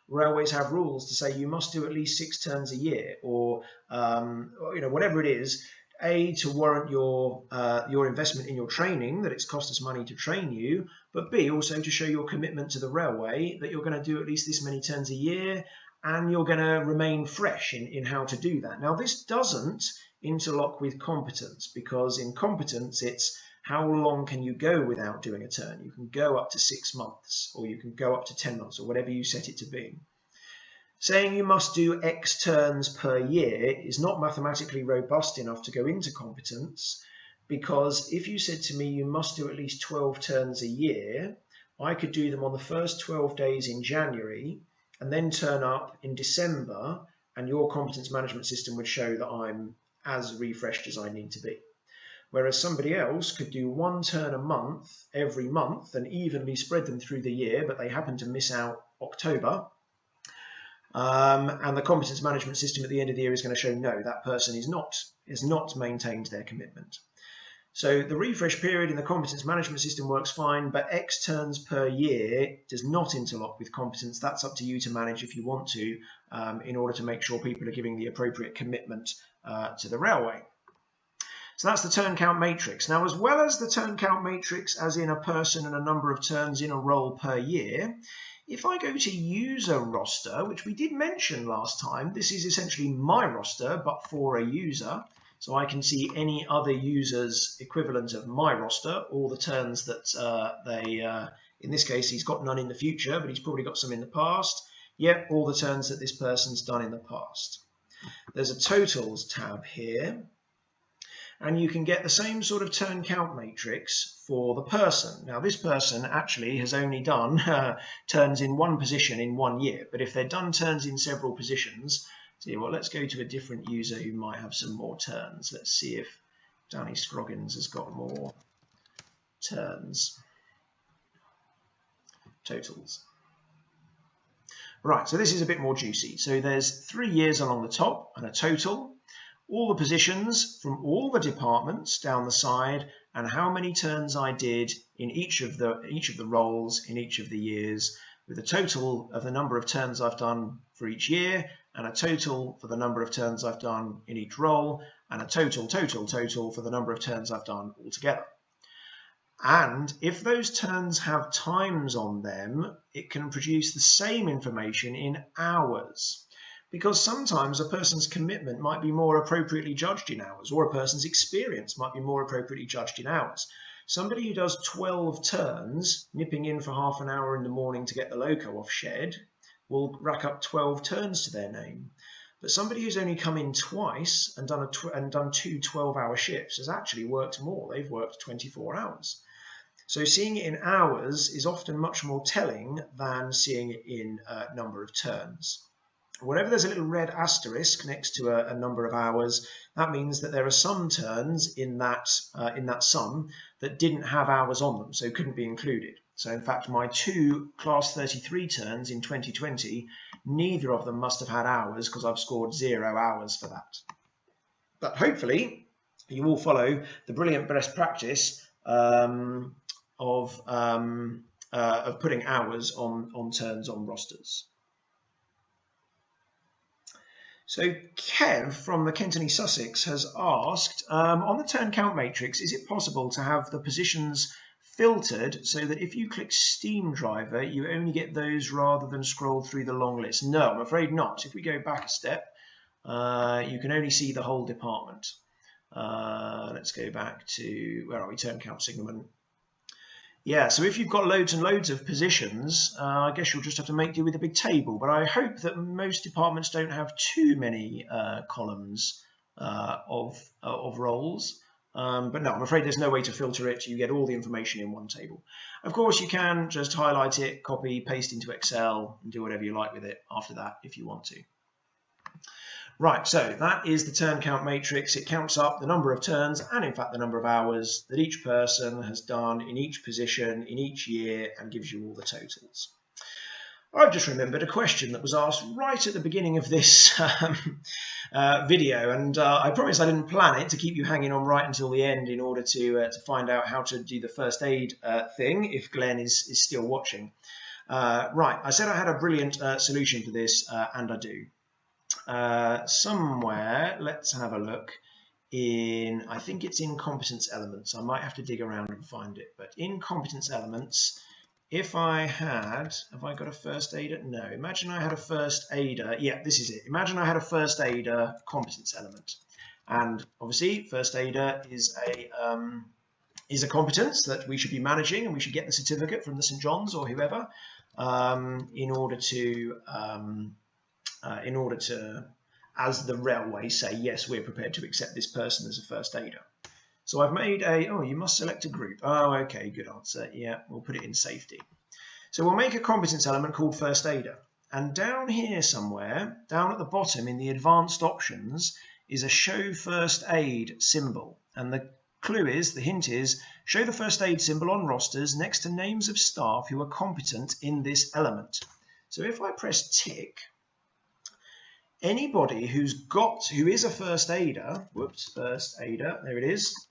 railways have rules to say you must do at least 6 turns a year, or whatever it is, A, to warrant your investment in your training, that it's cost us money to train you, but B, also to show your commitment to the railway that you're going to do at least this many turns a year, and you're going to remain fresh in how to do that. Now, this doesn't interlock with competence, because in competence it's how long can you go without doing a turn. You can go up to 6 months, or you can go up to 10 months, or whatever you set it to be. Saying you must do X turns per year is not mathematically robust enough to go into competence, because if you said to me you must do at least 12 turns a year, I could do them on the first 12 days in January and then turn up in December, and your competence management system would show that I'm as refreshed as I need to be. Whereas somebody else could do 1 turn a month every month and evenly spread them through the year, but they happen to miss out October. And the competence management system at the end of the year is going to show no, that person is not maintained their commitment. So the refresh period in the competence management system works fine, but X turns per year does not interlock with competence. That's up to you to manage if you want to, in order to make sure people are giving the appropriate commitment to the railway. So that's the turn count matrix. Now, as well as the turn count matrix, as in a person and a number of turns in a role per year, if I go to user roster, which we did mention last time, this is essentially my roster, but for a user. So I can see any other user's equivalent of my roster, all the turns that in this case, he's got none in the future, but he's probably got some in the past. Yep, all the turns that this person's done in the past. There's a totals tab here, and you can get the same sort of turn count matrix for the person. Now, this person actually has only done turns in one position in 1 year, but if they've done turns in several positions, let's go to a different user who might have some more turns. Let's see if Danny Scroggins has got more turns. Totals. Right, so this is a bit more juicy. So there's 3 years along the top and a total, all the positions from all the departments down the side, and how many turns I did in each of the roles in each of the years, with a total of the number of turns I've done for each year, and a total for the number of turns I've done in each role, and a total for the number of turns I've done altogether. And if those turns have times on them, it can produce the same information in hours. Because sometimes a person's commitment might be more appropriately judged in hours, or a person's experience might be more appropriately judged in hours. Somebody who does 12 turns, nipping in for half an hour in the morning to get the loco off shed, will rack up 12 turns to their name. But somebody who's only come in twice and done two 12-hour shifts has actually worked more. They've worked 24 hours. So seeing it in hours is often much more telling than seeing it in number of turns. Whenever there's a little red asterisk next to a number of hours, that means that there are some turns in that sum that didn't have hours on them, so couldn't be included. So in fact, my 2 class 33 turns in 2020, neither of them must have had hours because I've scored 0 hours for that. But hopefully, you will follow the brilliant best practice of putting hours on turns on rosters. So Kev from the Kenton East Sussex has asked, on the turn count matrix, is it possible to have the positions filtered so that if you click Steam Driver, you only get those rather than scroll through the long list? No, I'm afraid not. If we go back a step, you can only see the whole department. Let's go back to, where are we, turn count signalement. Yeah, so if you've got loads and loads of positions, I guess you'll just have to make do with a big table. But I hope that most departments don't have too many columns of roles. But no, I'm afraid there's no way to filter it. You get all the information in one table. Of course, you can just highlight it, copy, paste into Excel, and do whatever you like with it after that if you want to. Right, so that is the turn count matrix. It counts up the number of turns and in fact the number of hours that each person has done in each position in each year and gives you all the totals. I've just remembered a question that was asked right at the beginning of this video, and I promise I didn't plan it to keep you hanging on right until the end in order to find out how to do the first aid thing if Glenn is still watching. Right, I said I had a brilliant solution for this, and I do. Somewhere, let's have a look in, I think it's in competence elements. I might have to dig around and find it, but in competence elements, if I had, have I got a first aider? No, imagine I had a first aider. Yeah, this is it. Imagine I had a first aider competence element. And obviously, first aider is a competence that we should be managing, and we should get the certificate from the St. John's or whoever in order to, as the railway, say, yes, we're prepared to accept this person as a first aider. So I've made you must select a group. Oh, okay, good answer. Yeah, we'll put it in safety. So we'll make a competence element called first aider. And down here somewhere, down at the bottom in the advanced options, is a show first aid symbol. And the clue is, the hint is, show the first aid symbol on rosters next to names of staff who are competent in this element. So if I press tick, anybody who is a first aider, first aider, there it is,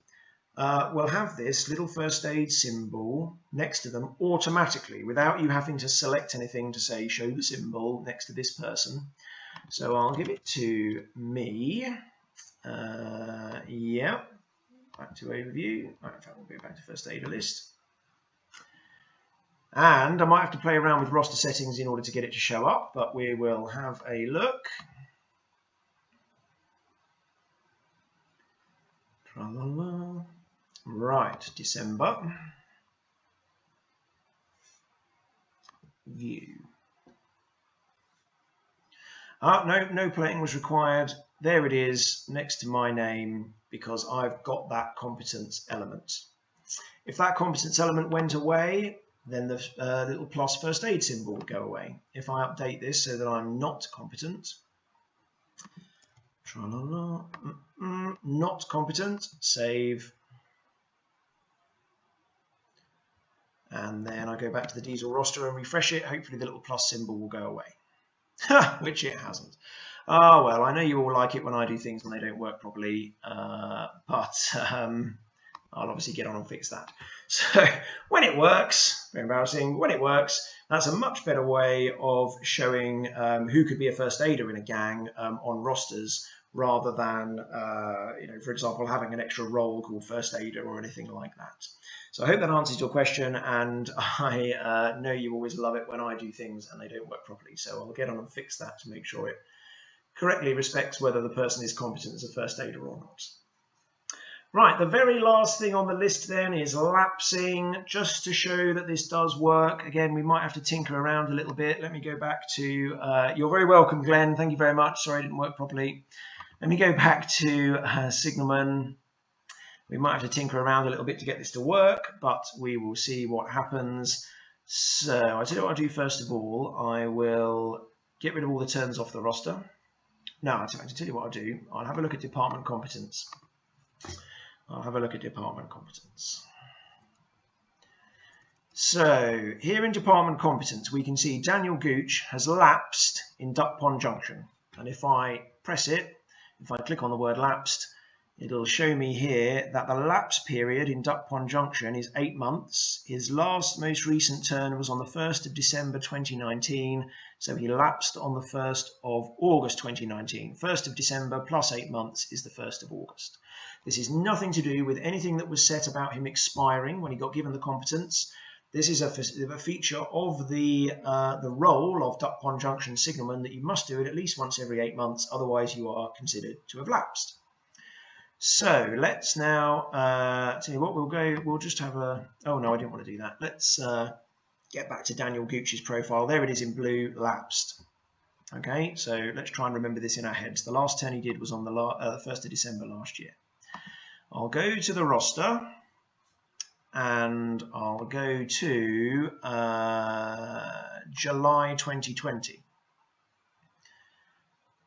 will have this little first aid symbol next to them automatically without you having to select anything to say show the symbol next to this person. So I'll give it to me. Yeah, back to overview. Right, in fact, we'll go back to first aider list. And I might have to play around with roster settings in order to get it to show up, but we will have a look. Right, December. View. No plating was required. There it is next to my name because I've got that competence element. If that competence element went away, then the little plus first aid symbol would go away. If I update this so that I'm not competent, not competent, save, and then I go back to the diesel roster and refresh it. Hopefully the little plus symbol will go away, which it hasn't. Oh, well, I know you all like it when I do things when they don't work properly, but I'll obviously get on and fix that. So when it works, very embarrassing, when it works, that's a much better way of showing who could be a first aider in a gang on rosters rather than, for example, having an extra role called first aider or anything like that. So I hope that answers your question, and I know you always love it when I do things and they don't work properly. So I'll get on and fix that to make sure it correctly respects whether the person is competent as a first aider or not. Right, the very last thing on the list then is lapsing, just to show that this does work. Again, we might have to tinker around a little bit. Let me go back to, you're very welcome, Glenn. Thank you very much. Sorry, it didn't work properly. Let me go back to Signalman. We might have to tinker around a little bit to get this to work, but we will see what happens. So I'll tell you what I'll do first of all. I will get rid of all the turns off the roster. No, I'll tell you what I'll do. I'll have a look at department competence. So here in department competence, we can see Daniel Gooch has lapsed in Duck Pond Junction. And if I press it, if I click on the word lapsed, it'll show me here that the lapse period in Duck Pond Junction is 8 months. His most recent turn was on the 1st of December 2019, so he lapsed on the 1st of August 2019. 1st of December plus 8 months is the 1st of August. This is nothing to do with anything that was said about him expiring when he got given the competence. This is a feature of the role of Duck Pond Junction signalman that you must do it at least once every 8 months, otherwise you are considered to have lapsed. So let's now, tell you what, we'll just have a, oh no, I didn't want to do that. Let's get back to Daniel Gooch's profile. There it is in blue, lapsed. Okay, so let's try and remember this in our heads. The last turn he did was on the 1st of December last year. I'll go to the roster and I'll go to July 2020.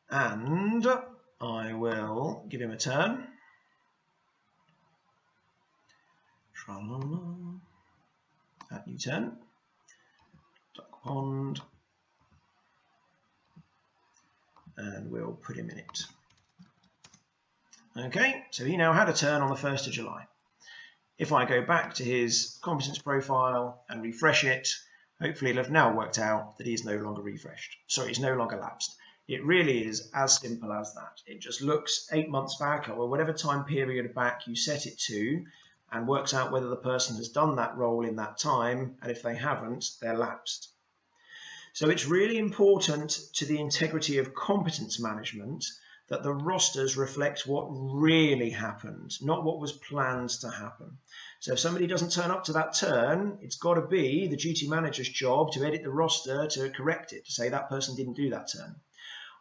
And I will give him a turn. That new turn. Duck Pond. And we'll put him in it. Okay, so he now had a turn on the 1st of July. If I go back to his competence profile and refresh it, hopefully it'll have now worked out that he's no longer refreshed. Sorry, he's no longer lapsed. It really is as simple as that. It just looks 8 months back or whatever time period back you set it to and works out whether the person has done that role in that time, and if they haven't, they're lapsed. So it's really important to the integrity of competence management that the rosters reflect what really happened, not what was planned to happen. So if somebody doesn't turn up to that turn, it's got to be the duty manager's job to edit the roster to correct it, to say that person didn't do that turn.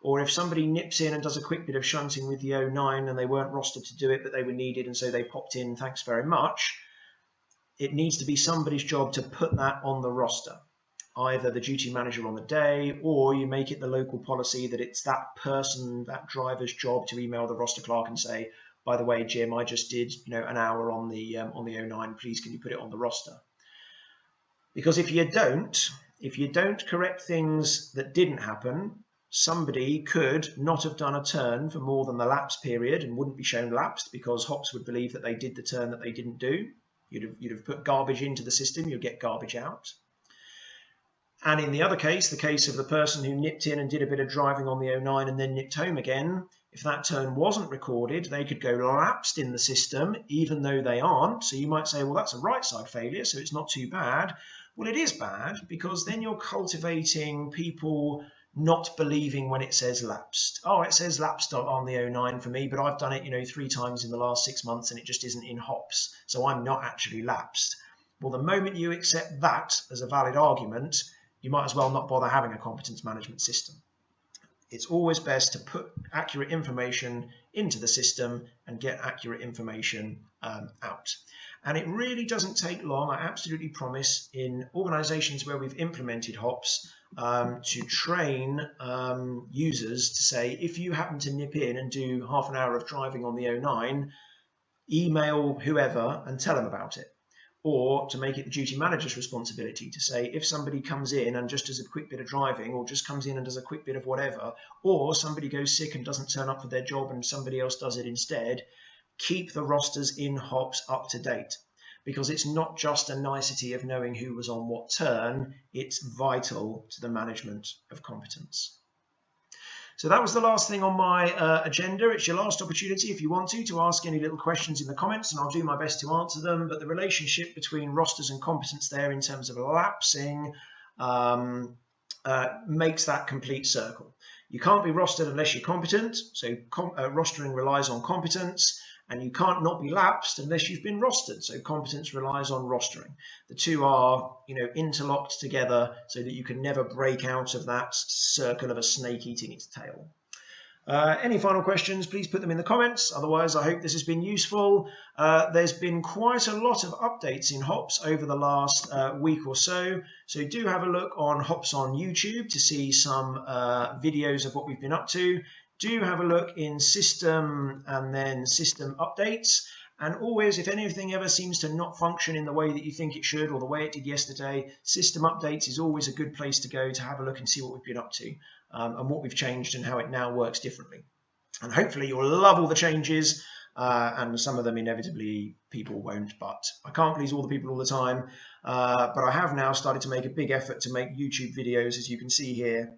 Or if somebody nips in and does a quick bit of shunting with the 09 and they weren't rostered to do it, but they were needed and so they popped in, thanks very much, it needs to be somebody's job to put that on the roster. Either the duty manager on the day, or you make it the local policy that it's that person, that driver's job to email the roster clerk and say, by the way, Jim, I just did an hour on the 09, please can you put it on the roster? Because if you don't correct things that didn't happen, somebody could not have done a turn for more than the lapse period and wouldn't be shown lapsed because HOPS would believe that they did the turn that they didn't do. You'd have put garbage into the system, you'd get garbage out. And in the other case, the case of the person who nipped in and did a bit of driving on the 09 and then nipped home again, if that turn wasn't recorded, they could go lapsed in the system, even though they aren't. So you might say, well, that's a right side failure, so it's not too bad. Well, it is bad because then you're cultivating people not believing when it says lapsed. Oh, it says lapsed on the 09 for me, but I've done it, 3 times in the last 6 months and it just isn't in HOPS, so I'm not actually lapsed. Well, the moment you accept that as a valid argument, you might as well not bother having a competence management system. It's always best to put accurate information into the system and get accurate information out. And it really doesn't take long, I absolutely promise, in organizations where we've implemented HOPS to train users to say, if you happen to nip in and do half an hour of driving on the 09, email whoever and tell them about it. Or to make it the duty manager's responsibility to say, if somebody comes in and just does a quick bit of driving, or just comes in and does a quick bit of whatever, or somebody goes sick and doesn't turn up for their job and somebody else does it instead, keep the rosters in HOPS up to date. Because it's not just a nicety of knowing who was on what turn, it's vital to the management of competence. So that was the last thing on my agenda. It's your last opportunity, if you want to ask any little questions in the comments, and I'll do my best to answer them. But the relationship between rosters and competence there in terms of lapsing makes that complete circle. You can't be rostered unless you're competent, so rostering relies on competence, and you can't not be lapsed unless you've been rostered, so competence relies on rostering. The two are, interlocked together so that you can never break out of that circle of a snake eating its tail. Any final questions, please put them in the comments. Otherwise, I hope this has been useful. There's been quite a lot of updates in HOPS over the last week or so. So do have a look on HOPS on YouTube to see some videos of what we've been up to. Do have a look in system and then system updates. And always, if anything ever seems to not function in the way that you think it should or the way it did yesterday, system updates is always a good place to go to have a look and see what we've been up to and what we've changed and how it now works differently. And hopefully you'll love all the changes, and some of them inevitably people won't, but I can't please all the people all the time. But I have now started to make a big effort to make YouTube videos, as you can see here,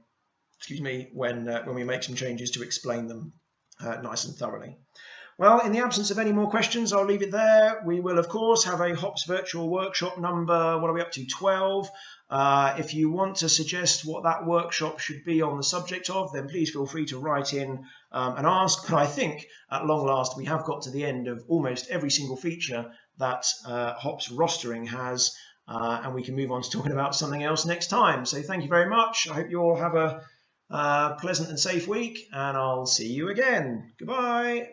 when we make some changes to explain them nice and thoroughly. Well, in the absence of any more questions, I'll leave it there. We will, of course, have a HOPS virtual workshop number, what are we up to, 12. If you want to suggest what that workshop should be on the subject of, then please feel free to write in and ask. But I think, at long last, we have got to the end of almost every single feature that HOPS rostering has, and we can move on to talking about something else next time. So thank you very much. I hope you all have a pleasant and safe week, and I'll see you again. Goodbye.